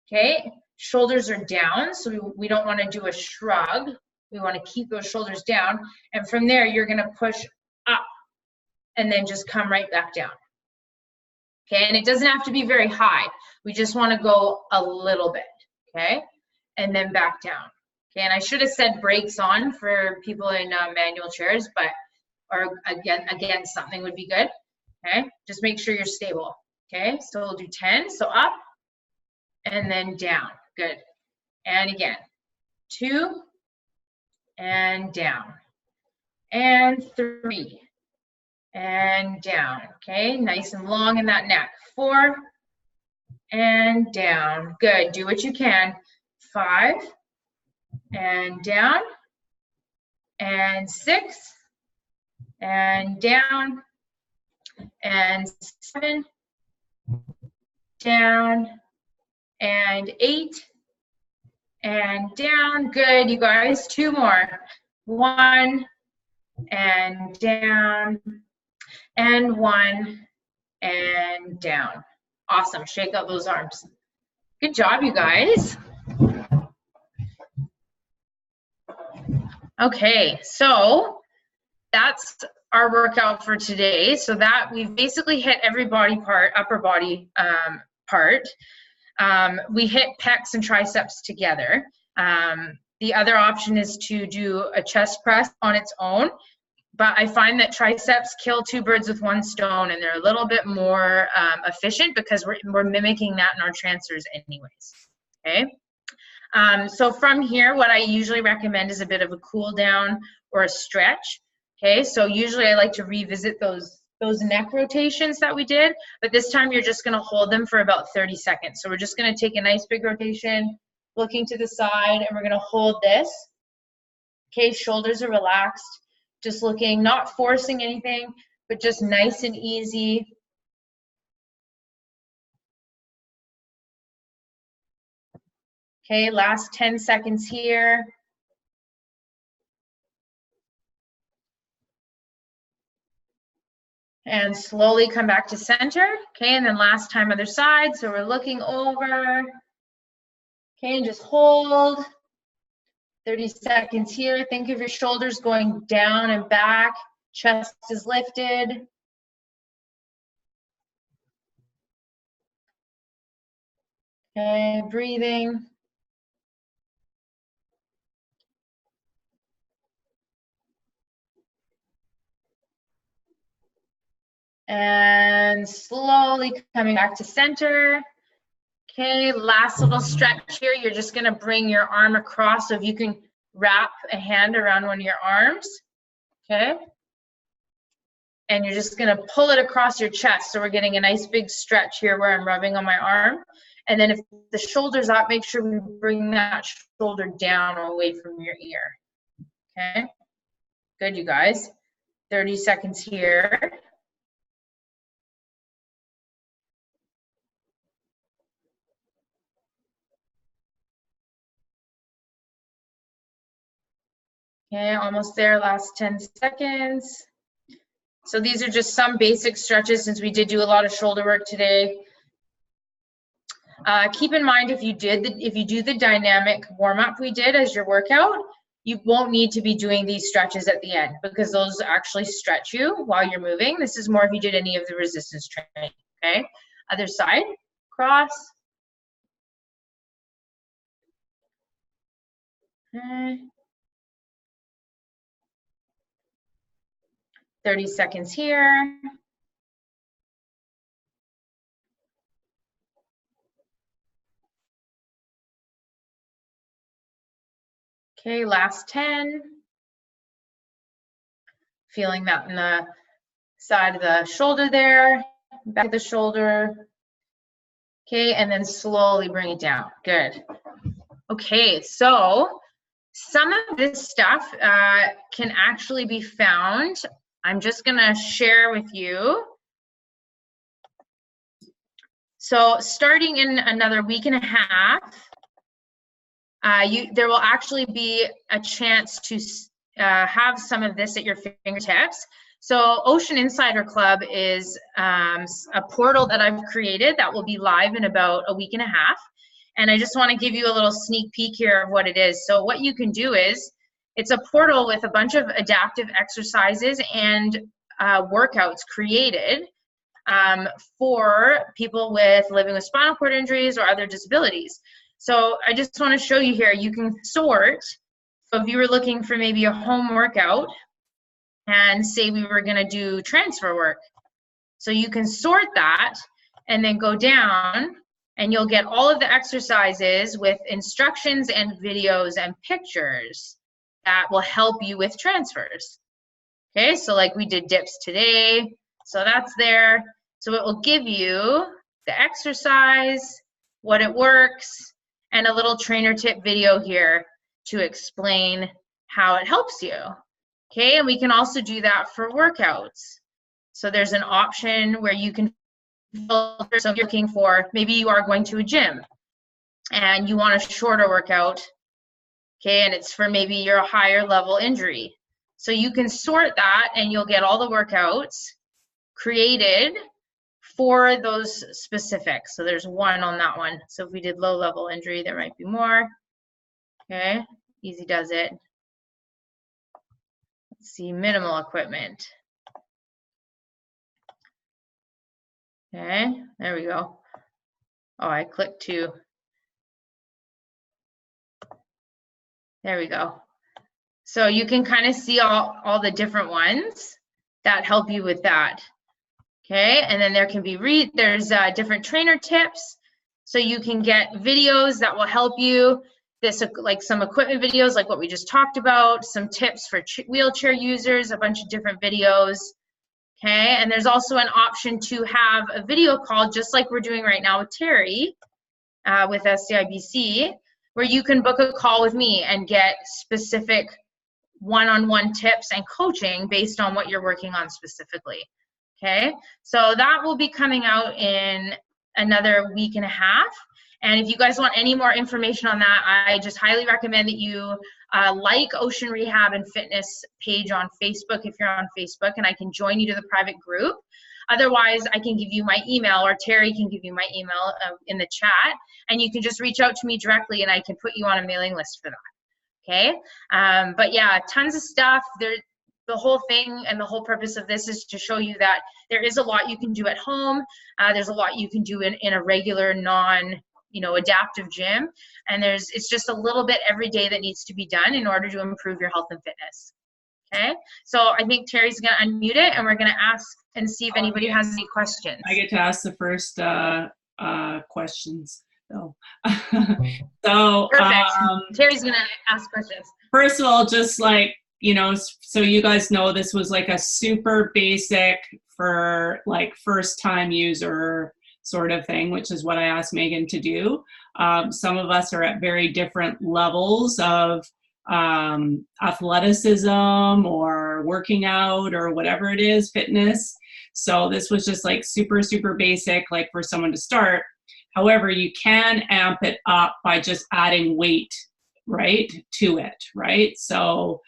Okay, shoulders are down, so we don't wanna do a shrug. We wanna keep those shoulders down. And from there, you're gonna push up and then just come right back down. Okay, and it doesn't have to be very high. We just wanna go a little bit, okay? And then back down. Okay, and I should have said brakes on for people in manual chairs, but, or again, something would be good. Okay, just make sure you're stable. Okay, so we'll do 10, so up and then down, good. And again, 2 and down, and 3 and down. Okay, nice and long in that neck. 4 and down, good, do what you can. 5 and down, and 6 and down, and 7 down, and 8 and down. Good, you guys, 2 more. 1 and down, and 1 and down. Awesome, shake out those arms. Good job, you guys. Okay, so that's our workout for today. So that we've basically hit every body part, upper body part. We hit pecs and triceps together. The other option is to do a chest press on its own, but I find that triceps kill 2 birds with 1 stone, and they're a little bit more efficient because we're mimicking that in our transfers anyways, okay? So from here, what I usually recommend is a bit of a cool down or a stretch. Okay, so usually I like to revisit those neck rotations that we did, but this time you're just gonna hold them for about 30 seconds. So we're just gonna take a nice big rotation, looking to the side, and we're gonna hold this. Okay, shoulders are relaxed, just looking, not forcing anything, but just nice and easy. Okay, last 10 seconds here. And slowly come back to center. Okay, and then last time other side. So we're looking over. Okay, and just hold. 30 seconds here. Think of your shoulders going down and back. Chest is lifted. Okay, breathing. And slowly coming back to center. Okay, last little stretch here. You're just gonna bring your arm across, so if you can wrap a hand around one of your arms, okay? And you're just gonna pull it across your chest. So we're getting a nice big stretch here where I'm rubbing on my arm. And then if the shoulder's up, make sure we bring that shoulder down away from your ear, okay? Good, you guys. 30 seconds here. Okay, almost there, last 10 seconds. So these are just some basic stretches since we did do a lot of shoulder work today. Keep in mind if you do the dynamic warm-up we did as your workout, you won't need to be doing these stretches at the end because those actually stretch you while you're moving. This is more if you did any of the resistance training, okay? Other side, cross. Okay. 30 seconds here. Okay, last 10. Feeling that in the side of the shoulder there, back of the shoulder. Okay, and then slowly bring it down. Good. Okay, so some of this stuff can actually be found. I'm just gonna share with you. So starting in another week and a half, there will actually be a chance to have some of this at your fingertips. So Ocean Insider Club is a portal that I've created that will be live in about a week and a half. And I just want to give you a little sneak peek here of what it is. So what you can do is, it's a portal with a bunch of adaptive exercises and workouts created for people living with spinal cord injuries or other disabilities. So I just want to show you here, you can sort. So if you were looking for maybe a home workout and say we were going to do transfer work, so you can sort that and then go down and you'll get all of the exercises with instructions and videos and pictures that will help you with transfers. Okay, so like we did dips today, so that's there. So it will give you the exercise, what it works, and a little trainer tip video here to explain how it helps you. Okay, and we can also do that for workouts. So there's an option where you can filter. So if you're looking for, maybe you are going to a gym and you want a shorter workout, okay, and it's for maybe your higher level injury. So you can sort that and you'll get all the workouts created for those specifics. So there's one on that one. So if we did low level injury, there might be more. Okay, easy does it. Let's see, minimal equipment. Okay, there we go. Oh, I clicked to. There we go. So you can kind of see all the different ones that help you with that. Okay, and then there can be there's different trainer tips. So you can get videos that will help you. This, like some equipment videos, like what we just talked about, some tips for wheelchair users, a bunch of different videos. Okay, and there's also an option to have a video call, just like we're doing right now with Terry, with SCIBC, where you can book a call with me and get specific one-on-one tips and coaching based on what you're working on specifically. Okay, so that will be coming out in another week and a half. And if you guys want any more information on that, I just highly recommend that you like Ocean Rehab and Fitness page on Facebook if you're on Facebook, and I can join you to the private group. Otherwise, I can give you my email, or Terry can give you my email in the chat, and you can just reach out to me directly and I can put you on a mailing list for that. Okay? But yeah, tons of stuff. The whole thing and the whole purpose of this is to show you that there is a lot you can do at home. There's a lot you can do in a regular adaptive gym, and it's just a little bit every day that needs to be done in order to improve your health and fitness. Okay, so I think Terry's going to unmute it, and we're going to ask and see if anybody has any questions. I get to ask the first questions. So perfect. Terry's going to ask questions. First of all, just like, so you guys know this was like a super basic for like first time user sort of thing, which is what I asked Megan to do. Some of us are at very different levels of athleticism or working out or whatever it is, fitness. So this was just like super, super basic, like for someone to start. However, you can amp it up by just adding weight, right, to it, right? So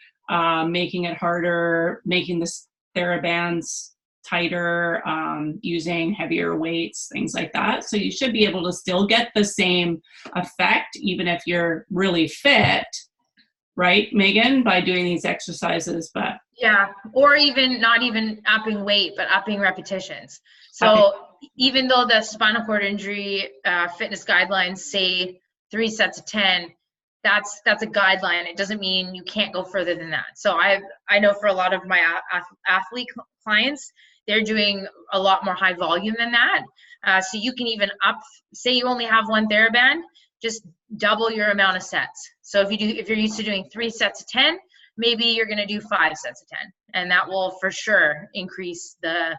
making it harder, making the TheraBands tighter, using heavier weights, things like that. So you should be able to still get the same effect, even if you're really fit, right, Megan, by doing these exercises. But yeah, or even not even upping weight, but upping repetitions. So even though the spinal cord injury fitness guidelines say 3 sets of 10, that's a guideline. It doesn't mean you can't go further than that. So I know for a lot of my athlete clients, they're doing a lot more high volume than that. So you can even say you only have 1 TheraBand, just double your amount of sets. So if you're used to doing 3 sets of 10, maybe you're going to do 5 sets of 10, and that will for sure increase the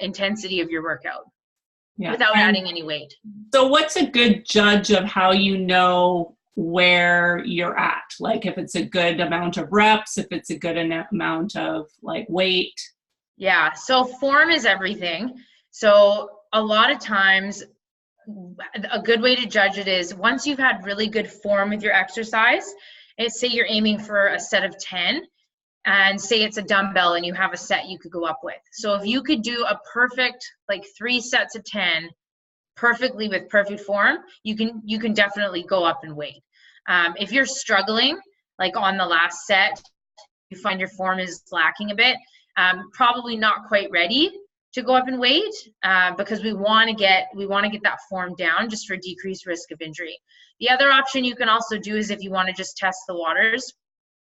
intensity of your workout without adding any weight. So what's a good judge of how you know where you're at? Like if it's a good amount of reps, if it's a good amount of like weight? Yeah, so form is everything. So a lot of times a good way to judge it is once you've had really good form with your exercise, and say you're aiming for a set of 10, and say it's a dumbbell and you have a set you could go up with. So if you could do a perfect, like 3 sets of 10 perfectly with perfect form, you can definitely go up in weight. If you're struggling, like on the last set, you find your form is lacking a bit, probably not quite ready to go up in weight, because we want to get that form down just for decreased risk of injury. The other option you can also do is if you want to just test the waters,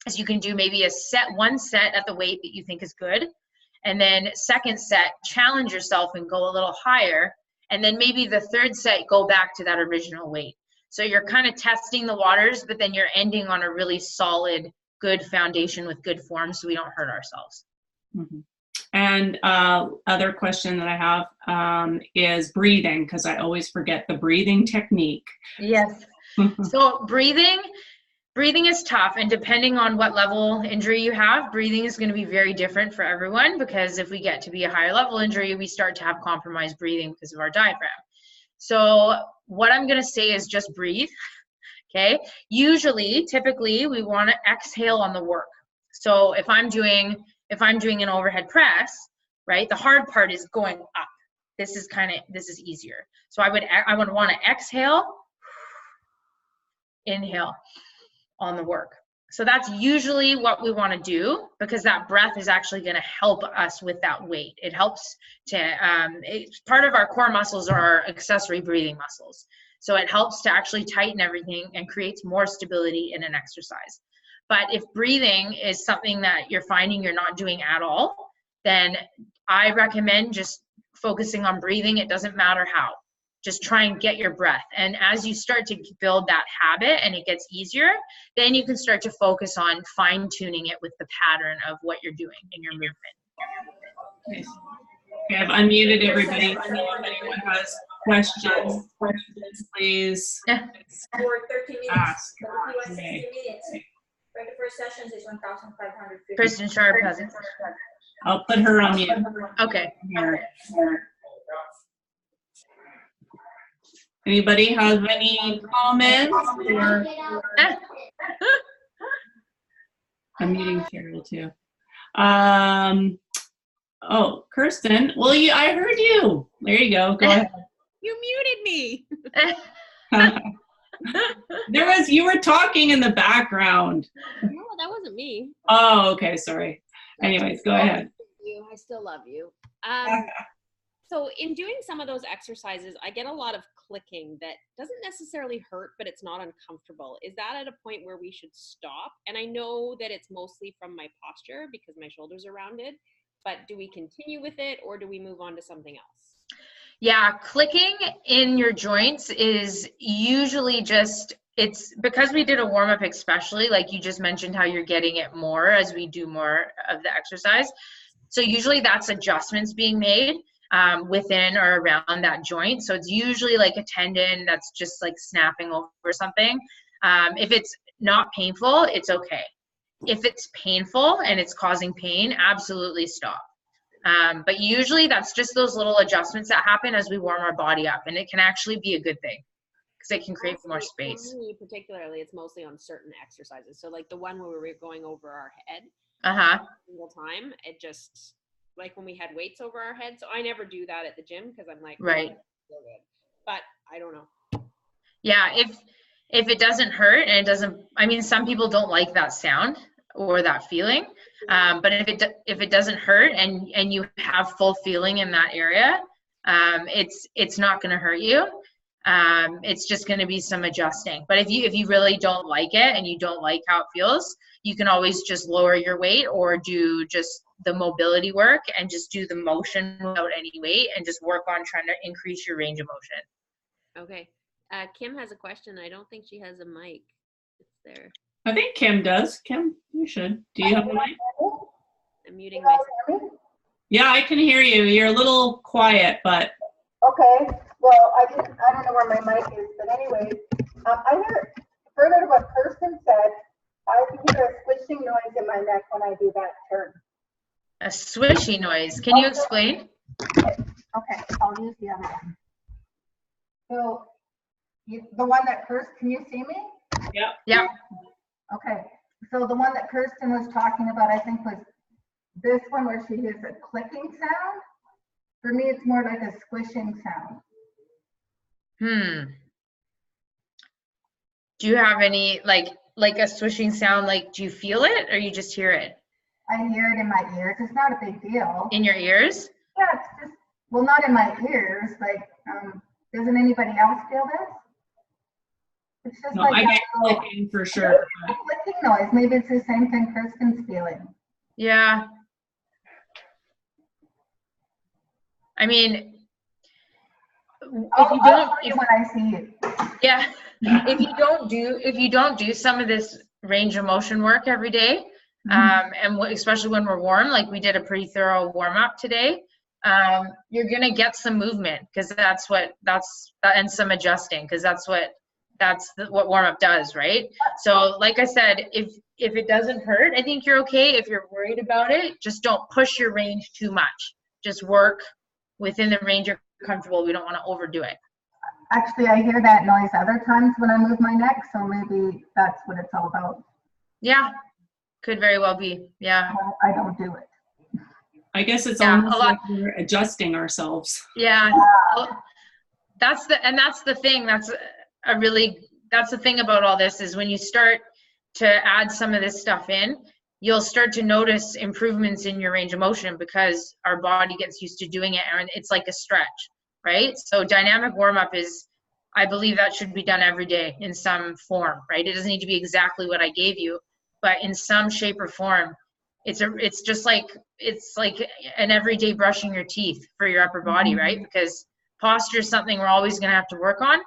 is you can do maybe one set at the weight that you think is good, and then second set, challenge yourself and go a little higher, and then maybe the third set, go back to that original weight. So you're kind of testing the waters, but then you're ending on a really solid, good foundation with good form, so we don't hurt ourselves. Mm-hmm. And other question that I have is breathing, because I always forget the breathing technique. Yes. So breathing is tough, and depending on what level injury you have, breathing is going to be very different for everyone, because if we get to be a higher level injury, we start to have compromised breathing because of our diaphragm. So what I'm going to say is just breathe. Okay. Typically we want to exhale on the work. So if I'm doing an overhead press, right, the hard part is going up. This is easier. So I would want to exhale, inhale on the work. So that's usually what we want to do, because that breath is actually going to help us with that weight. It helps part of our core muscles are our accessory breathing muscles. So it helps to actually tighten everything and creates more stability in an exercise. But if breathing is something that you're finding you're not doing at all, then I recommend just focusing on breathing. It doesn't matter how. Just try and get your breath. And as you start to build that habit and it gets easier, then you can start to focus on fine-tuning it with the pattern of what you're doing in your movement. Nice. Okay, I've unmuted everybody. If anyone has questions, please For 30 minutes. ask. But if you want 60 minutes, for the first sessions is 1,550. Kristen Sharp hasn't. I'll put her on mute. Okay. Here. Anybody have any comments? Or I'm muting Cheryl too. Oh, Kirsten. Well, I heard you. There you go. Go ahead. You muted me. You were talking in the background. No, that wasn't me. Oh, okay. Sorry. Anyways, go ahead. I still love you. So in doing some of those exercises, I get a lot of clicking that doesn't necessarily hurt, but it's not uncomfortable. Is that at a point where we should stop? And I know that it's mostly from my posture because my shoulders are rounded, but do we continue with it or do we move on to something else? Yeah, clicking in your joints is usually just, it's because we did a warm-up, especially like you just mentioned how you're getting it more as we do more of the exercise. So usually that's adjustments being made within or around that joint. So it's usually like a tendon that's just like snapping over something. If it's not painful, it's okay. If it's painful and it's causing pain, absolutely stop. But usually that's just those little adjustments that happen as we warm our body up, and it can actually be a good thing because it can create more space. For me, particularly, it's mostly on certain exercises. So like the one where we were going over our head single time, it just, like when we had weights over our head. So I never do that at the gym because I'm like, right. Oh, good. But I don't know. Yeah, if it doesn't hurt and it doesn't, I mean, some people don't like that sound or that feeling. But if it doesn't hurt and you have full feeling in that area, it's not going to hurt you. It's just going to be some adjusting. But if you really don't like it and you don't like how it feels, you can always just lower your weight or do just the mobility work and just do the motion without any weight and just work on trying to increase your range of motion. Okay. Kim has a question. I don't think she has a mic. It's there. I think Kim does. Kim, you should. Do you have a mic? I'm muting myself. Yeah, I can hear you. You're a little quiet, but. Okay. Well, I don't know where my mic is, but anyway, I heard further to what Kirsten said. I can hear a squishing noise in my neck when I do that turn. A swishy noise. Can you explain? Okay, I'll use the other one. So, the one that Kirsten, can you see me? Yeah. Yeah. Okay, so the one that Kirsten was talking about, I think, was this one where she hears a clicking sound. For me, it's more like a squishing sound. Do you have any, like a swishing sound, like, do you feel it or you just hear it? I hear it in my ears. It's not a big deal. In your ears? Yeah, it's just, well, not in my ears. Like, doesn't anybody else feel this? It's just No, like I get little clicking for sure. clicking noise. Maybe it's the same thing Kirsten's feeling. Yeah. I mean, I'll show you when I see you. Yeah, if you don't do some of this range of motion work every day, and especially when we're warm, like we did a pretty thorough warm up today, you're gonna get some movement because and some adjusting because that's what warm up does, right? So like I said, if it doesn't hurt, I think you're okay. If you're worried about it, just don't push your range too much. Just work within the range you're comfortable. We don't want to overdo it. Actually, I hear that noise other times when I move my neck, so maybe that's what it's all about. Yeah, could very well be. Yeah. I don't do it. I guess it's almost like we're adjusting ourselves. Yeah. That's the thing. That's the thing about all this is when you start to add some of this stuff in, you'll start to notice improvements in your range of motion because our body gets used to doing it and it's like a stretch, right? So dynamic warm-up is, I believe that should be done every day in some form, right? It doesn't need to be exactly what I gave you, but in some shape or form, it's just like, it's like an everyday brushing your teeth for your upper body, right? Because posture is something we're always going to have to work on.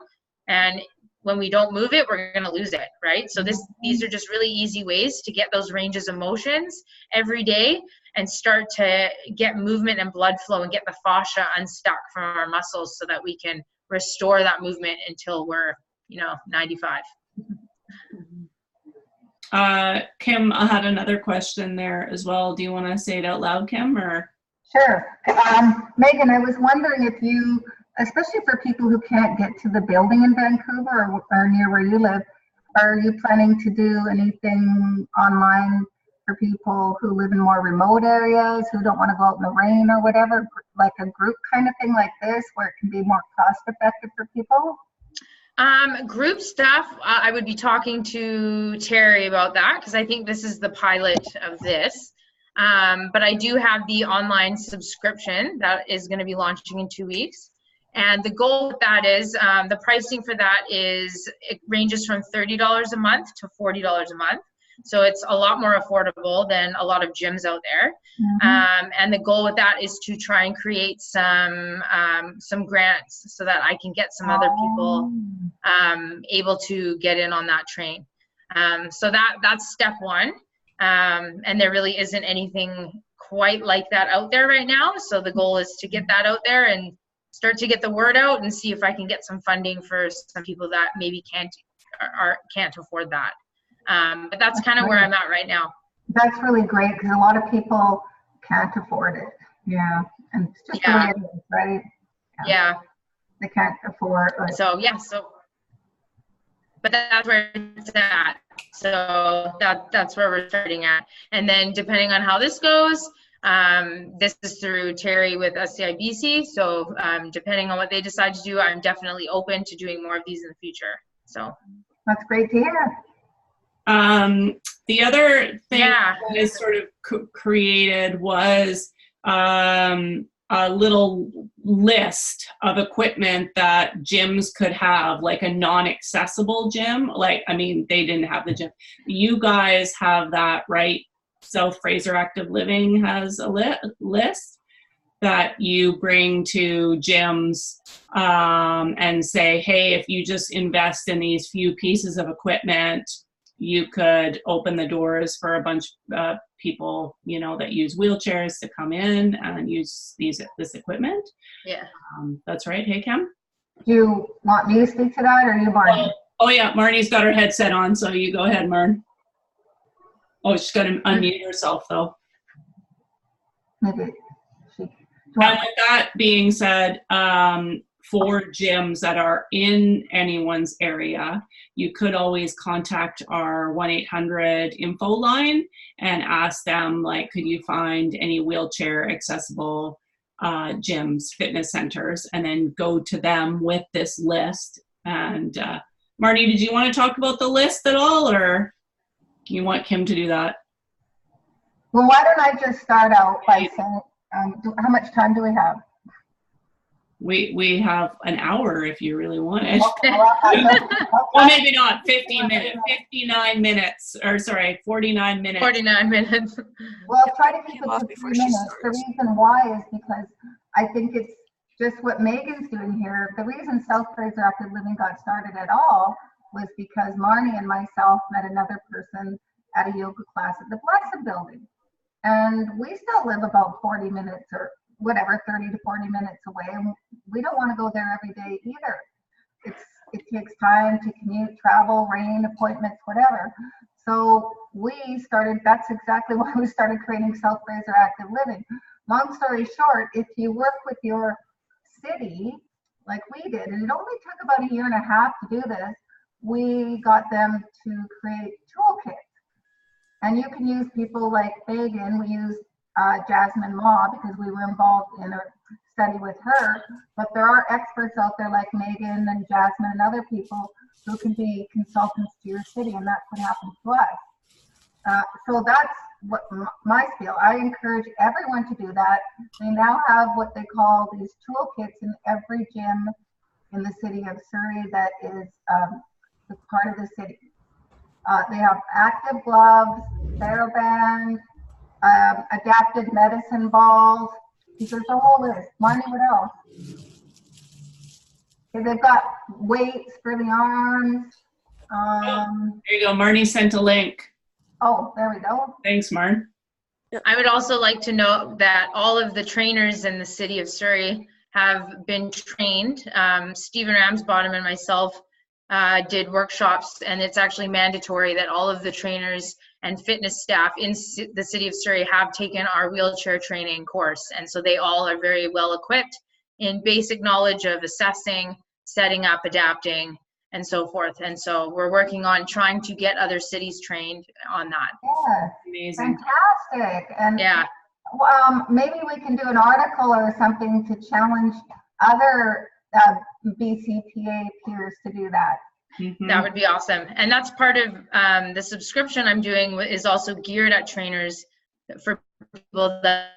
And when we don't move it, we're going to lose it, right? So these are just really easy ways to get those ranges of motions every day and start to get movement and blood flow and get the fascia unstuck from our muscles so that we can restore that movement until we're, 95. Kim, I had another question there as well. Do you want to say it out loud, Kim, or? Sure. Megan, I was wondering if you especially for people who can't get to the building in Vancouver or near where you live, are you planning to do anything online for people who live in more remote areas, who don't want to go out in the rain or whatever, like a group kind of thing like this, where it can be more cost effective for people? Group stuff, I would be talking to Terry about that, because I think this is the pilot of this. But I do have the online subscription that is going to be launching in 2 weeks. And the goal with that is, the pricing for that is, it ranges from $30 a month to $40 a month. So it's a lot more affordable than a lot of gyms out there. And the goal with that is to try and create some grants so that I can get some other people able to get in on that train. So that's step one. And there really isn't anything quite like that out there right now. So the goal is to get that out there and start to get the word out and see if I can get some funding for some people that maybe can't afford that. But that's kind of where I'm at right now. That's really great, because a lot of people can't afford it. Yeah, and it's just the way it is, right? Yeah. They can't afford. So but that's where it's at. So that's where we're starting at. And then depending on how this goes, this is through Terry with SCIBC. So depending on what they decide to do, I'm definitely open to doing more of these in the future. So that's great to hear. The other thing that I sort of created was a little list of equipment that gyms could have, like a non-accessible gym. Like, I mean, they didn't have the gym. You guys have that, right? South Fraser Active Living has a list that you bring to gyms and say, hey, if you just invest in these few pieces of equipment, you could open the doors for a bunch of people, you know, that use wheelchairs to come in and use this equipment. Yeah. That's right. Hey, Kim? Do you want me to speak to that, or you, Marnie? Oh yeah, Marnie's got her headset on, so you go ahead, Marn. Oh, she's got to unmute herself, though. Maybe she. And with that being said, for gyms that are in anyone's area, you could always contact our 1-800 info line and ask them, like, could you find any wheelchair accessible gyms, fitness centers, and then go to them with this list. And Marnie, did you want to talk about the list at all, or you want Kim to do that? Well, why don't I just start out by saying, how much time do we have? We have an hour if you really want it. Well, maybe not, 50 minutes, 59 minutes, or sorry, 49 minutes. 49 minutes. Well, try to keep it to 3 minutes. The reason why is because I think it's just what Megan's doing here. The reason South Fraser Active Living got started at all was because Marnie and myself met another person at a yoga class at the Blessed Building. And we still live about 40 minutes or whatever, 30 to 40 minutes away. And we don't want to go there every day either. It takes time to commute, travel, rain, appointments, whatever. So that's exactly why we started creating South Fraser Active Living. Long story short, if you work with your city, like we did, and it only took about 1.5 years to do this, we got them to create toolkits. And you can use people like Megan. We used Jasmine Ma because we were involved in a study with her, but there are experts out there like Megan and Jasmine and other people who can be consultants to your city, and that's what happened to us. So that's what my spiel. I encourage everyone to do that. They now have what they call these toolkits in every gym in the city of Surrey that is part of the city. They have active gloves, TheraBand, adapted medicine balls. There's a whole list. Marnie, what else? Okay, they've got weights for the arms. There you go. Marnie sent a link. Oh, there we go. Thanks, Marn. I would also like to note that all of the trainers in the city of Surrey have been trained. Stephen Ramsbottom and myself did workshops, and it's actually mandatory that all of the trainers and fitness staff in the city of Surrey have taken our wheelchair training course. And so they all are very well equipped in basic knowledge of assessing, setting up, adapting, and so forth. And so we're working on trying to get other cities trained on that. Yes, Amazing. fantastic. And Yeah. maybe we can do an article or something to challenge other BCPA peers to do that. Mhm. That would be awesome. And that's part of the subscription I'm doing is also geared at trainers for people that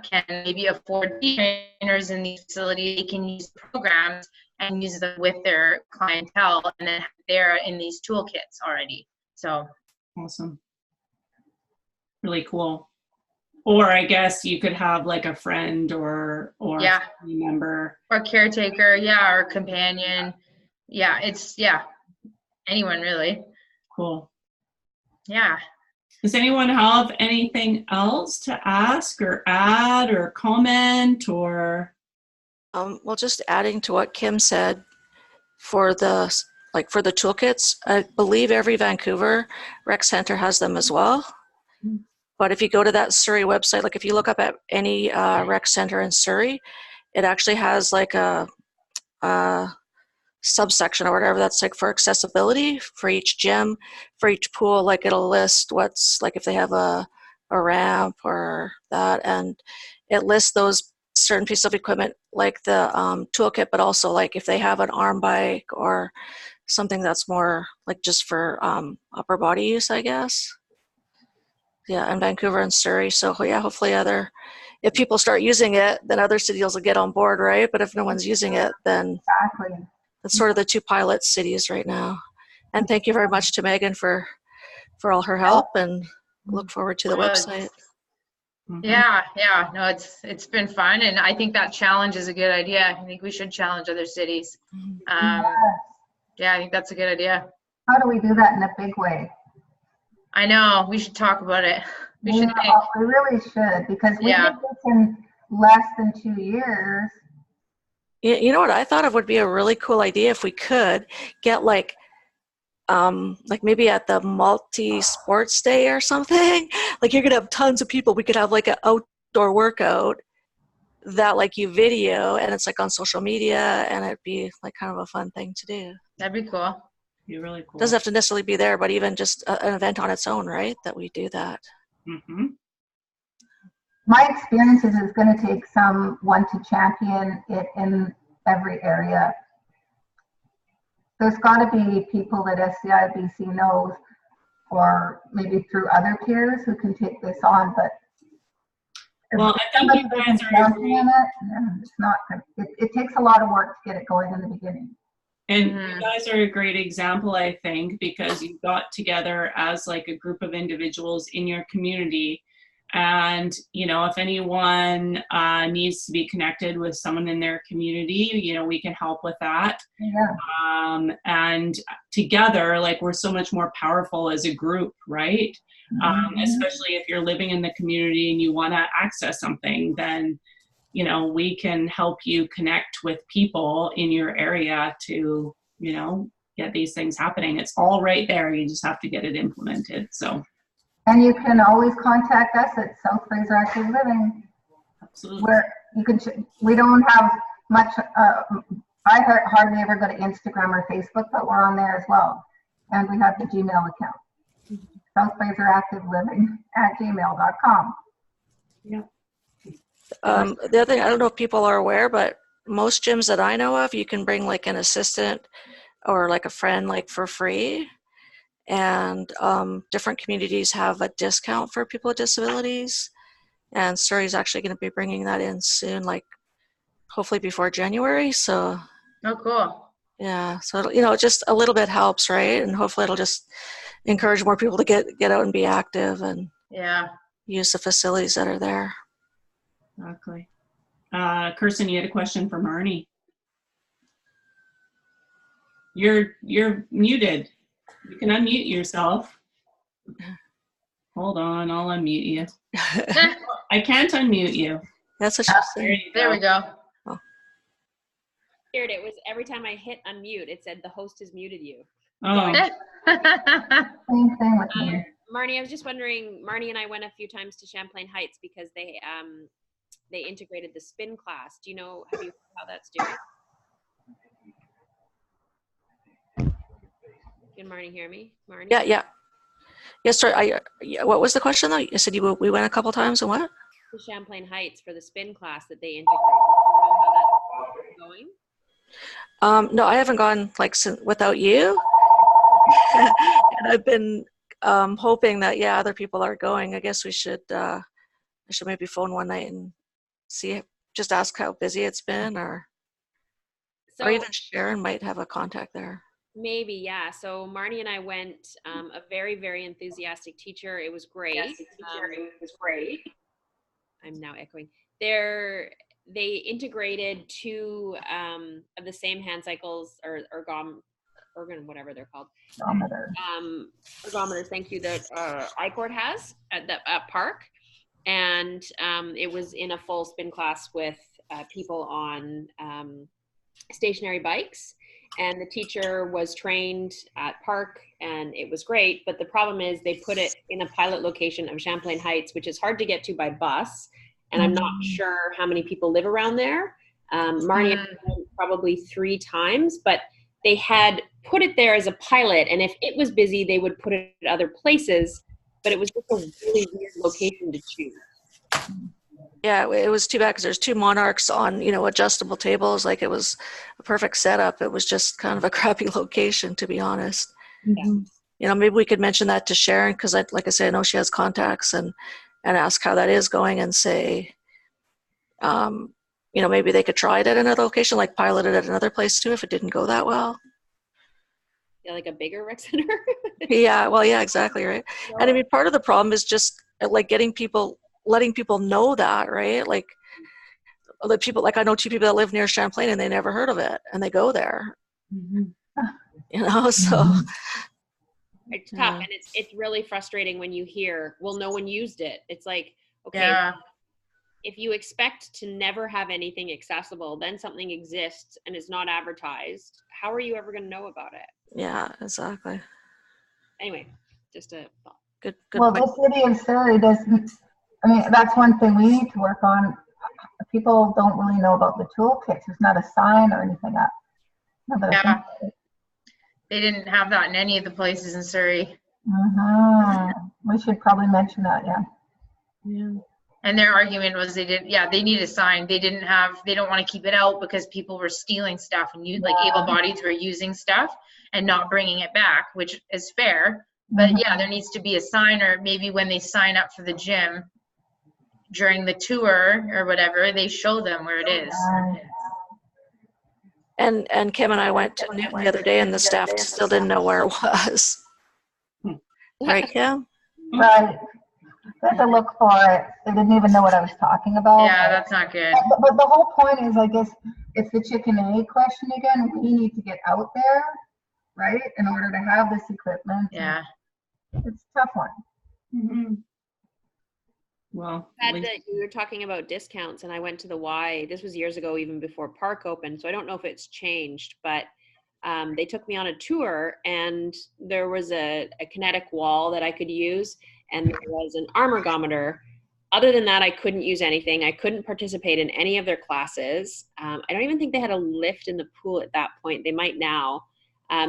can maybe afford trainers in these facilities. They can use programs and use them with their clientele, and then they're in these toolkits already. So Awesome. Really cool. Or I guess you could have like a friend or Yeah. family member. or caretaker, yeah, or companion. Yeah, it's anyone really. Cool. Yeah. Does anyone have anything else to ask or add or comment or? Well, just adding to what Kim said, for the toolkits, I believe every Vancouver rec center has them as well. But if you go to that Surrey website, like if you look up at any rec center in Surrey, it actually has like a subsection or whatever that's like for accessibility for each gym, for each pool. Like it'll list what's like if they have a ramp or that, and it lists those certain pieces of equipment like the toolkit, but also like if they have an arm bike or something that's more like just for upper body use, I guess. Yeah, in Vancouver and Surrey. So yeah, hopefully if people start using it, then other cities will get on board, right? But if no one's using it, then Exactly. that's sort of the two pilot cities right now. And thank you very much to Megan for all her help, and look forward to the website. Mhm. Yeah. No, it's been fun, and I think that challenge is a good idea. I think we should challenge other cities. Yeah, I think that's a good idea. How do we do that in a big way? I know, we should talk about it. We should think. We really should, because we Yeah. did this in less than 2 years. You know what I thought of would be a really cool idea if we could get like maybe at the multi-sports day or something, like you're gonna have tons of people. We could have like an outdoor workout that like you video, and it's like on social media, and it'd be like kind of a fun thing to do. That'd be cool. Be really cool. Doesn't have to necessarily be there, but even just an event on its own, right? That we do that. Mm-hmm. My experience is it's going to take someone to champion it in every area. There's got to be people that SCIBC knows, or maybe through other peers who can take this on. But Well, I think you guys are it's not. It takes a lot of work to get it going in the beginning. And you guys are a great example, I think, because you got together as like a group of individuals in your community. And, you know, if anyone needs to be connected with someone in their community, you know, we can help with that. Yeah. And together, like, we're so much more powerful as a group, right? Especially if you're living in the community and you want to access something, then you know, we can help you connect with people in your area to, you know, get these things happening. It's all right there. You just have to get it implemented. So. And you can always contact us at South Fraser Active Living. Absolutely. Where you can, we don't have much, I hardly ever go to Instagram or Facebook, but we're on there as well. And we have the Gmail account, South Fraser Active Living @gmail.com. Yeah. The other thing, I don't know if people are aware, but most gyms that I know of, you can bring like an assistant or like a friend like for free. And different communities have a discount for people with disabilities. And Surrey's actually going to be bringing that in soon, like hopefully before January. So, Oh, cool. yeah. So, you know, just a little bit helps, right? And hopefully it'll just encourage more people to get out and be active and use the facilities that are there. Exactly. Kirsten, you had a question for Marnie. You're muted. You can unmute yourself. Hold on, I'll unmute you. I can't unmute you. That's what she's saying. There we go. Oh. Weird. It was every time I hit unmute, it said the host has muted you. Oh, Same thing with me. Marnie, I was just wondering, Marnie and I went a few times to Champlain Heights because they they integrated the spin class. Do you know, have you heard how that's doing? Can Marnie hear me? Marnie? Yeah. Yes, sorry. What was the question though? You said we went a couple times and what? The Champlain Heights for the spin class that they integrated. Do you know how that's going? No, I haven't gone like without you. And I've been hoping that other people are going. I guess we should I should maybe phone one night and see, just ask how busy it's been, or even Sharon might have a contact there. Maybe, yeah. So Marnie and I went, a very, very enthusiastic teacher. It was great. I'm now echoing. They integrated two of the same hand cycles or ergometers, whatever they're called. Ergometers, thank you, that I-Court has at Park. And it was in a full spin class with people on stationary bikes. And the teacher was trained at Park, and it was great. But the problem is they put it in a pilot location of Champlain Heights, which is hard to get to by bus. And I'm not sure how many people live around there. Marnie and I went probably 3 times, but they had put it there as a pilot. And if it was busy, they would put it at other places. But it was just a really weird location to choose. Yeah, it was too bad because there's 2 Monarchs on, adjustable tables. Like, it was a perfect setup. It was just kind of a crappy location, to be honest. Yeah. Maybe we could mention that to Sharon, because like I said, I know she has contacts, and ask how that is going, and say, maybe they could try it at another location, like pilot it at another place too, if it didn't go that well. Yeah, like a bigger rec center. Yeah, exactly, right. And I mean, part of the problem is just like letting people know that, right? Like the people, like I know 2 people that live near Champlain and they never heard of it, and they go there. So it's tough, and it's really frustrating when you hear, well, no one used it. It's like, okay, if you expect to never have anything accessible, then something exists and it's not advertised. How are you ever going to know about it? Yeah, exactly. Anyway, just a thought. Good well, point. The city of Surrey doesn't, I mean, that's one thing we need to work on. People don't really know about the toolkits. There's not a sign or anything up. Yeah. They didn't have that in any of the places in Surrey. We should probably mention that, yeah. And their argument was they need a sign. They don't want to keep it out because people were stealing stuff, and like able-bodieds were using stuff and not bringing it back, which is fair. But there needs to be a sign, or maybe when they sign up for the gym during the tour or whatever, they show them where it is. And Kim and I went to Newton the other day, and the staff still didn't know where it was. Right, Kim? Right. They had to look for it. They didn't even know what I was talking about. Yeah, that's not good. But the whole point is, I guess, it's the chicken and egg question again. We need to get out there, right, in order to have this equipment. Yeah. It's a tough one. Well, That you were talking about discounts, and I went to the Y. This was years ago, even before Park opened, so I don't know if it's changed, but they took me on a tour, and there was a kinetic wall that I could use, and there was an arm ergometer. Other than that, I couldn't use anything. I couldn't participate in any of their classes. I don't even think they had a lift in the pool at that point. They might now.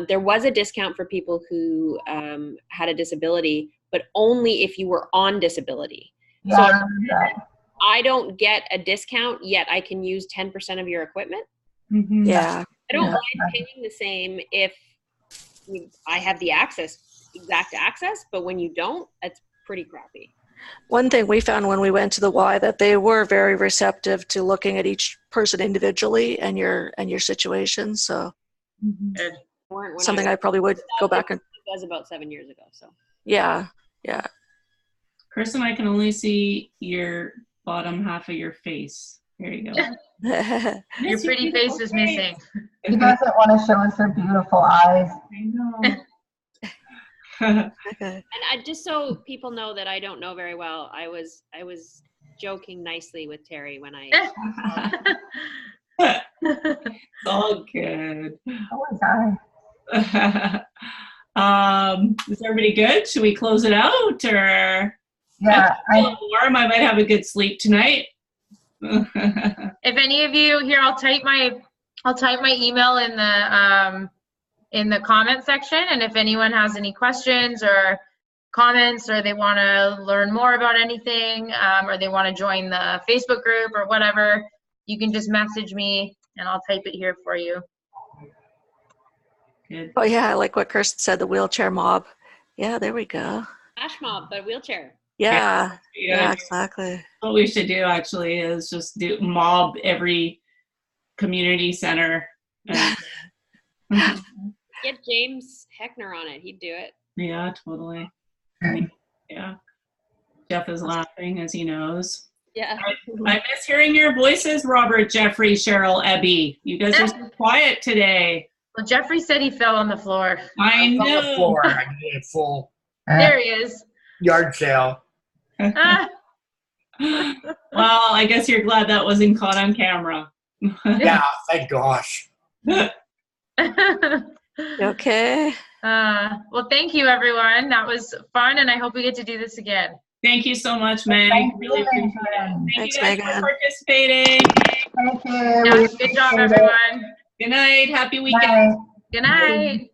There was a discount for people who had a disability, but only if you were on disability. So I don't get a discount, yet I can use 10% of your equipment. Yeah. I don't mind paying the same if I have the exact access, but when you don't, that's pretty crappy. One thing we found when we went to the Y, that they were very receptive to looking at each person individually and your situation. So something I probably would go back and. It was about 7 years ago. So yeah. Chris and I can only see your bottom half of your face. There you go. Your pretty face is missing. She doesn't want to show us her beautiful eyes. I know. And just so people know that I don't know very well, I was joking nicely with Terry when I. It's all good. Oh, sorry. Is everybody good? Should we close it out, or? Yeah, I'm warm. I might have a good sleep tonight. If any of you here, I'll type my email in the comment section, and if anyone has any questions or comments, or they want to learn more about anything, or they want to join the Facebook group or whatever, you can just message me and I'll type it here for you. Good. Oh yeah, I like what Kirsten said, the wheelchair mob. Yeah, there we go. Flash mob, but wheelchair. Yeah, Yeah. yeah, exactly. What we should do actually is just mob every community center. And- Get James Heckner on it. He'd do it. yeah, totally. Yeah. Jeff is laughing as he knows. Yeah. I miss hearing your voices, Robert, Jeffrey, Cheryl, Ebby. You guys are so quiet today. Well, Jeffrey said he fell on the floor. I On the know. floor, I did a full There he is. yard sale. Ah, Well, I guess you're glad that wasn't caught on camera. Yeah, thank gosh. Okay. well, thank you, everyone. That was fun, and I hope we get to do this again. Thank you so much, Meg. Thank Really you, appreciate it. Megan. Thank Thanks, you guys Megan. for participating. Thank you. Yeah, good job, everyone. Good night. Happy weekend. Bye. Good night.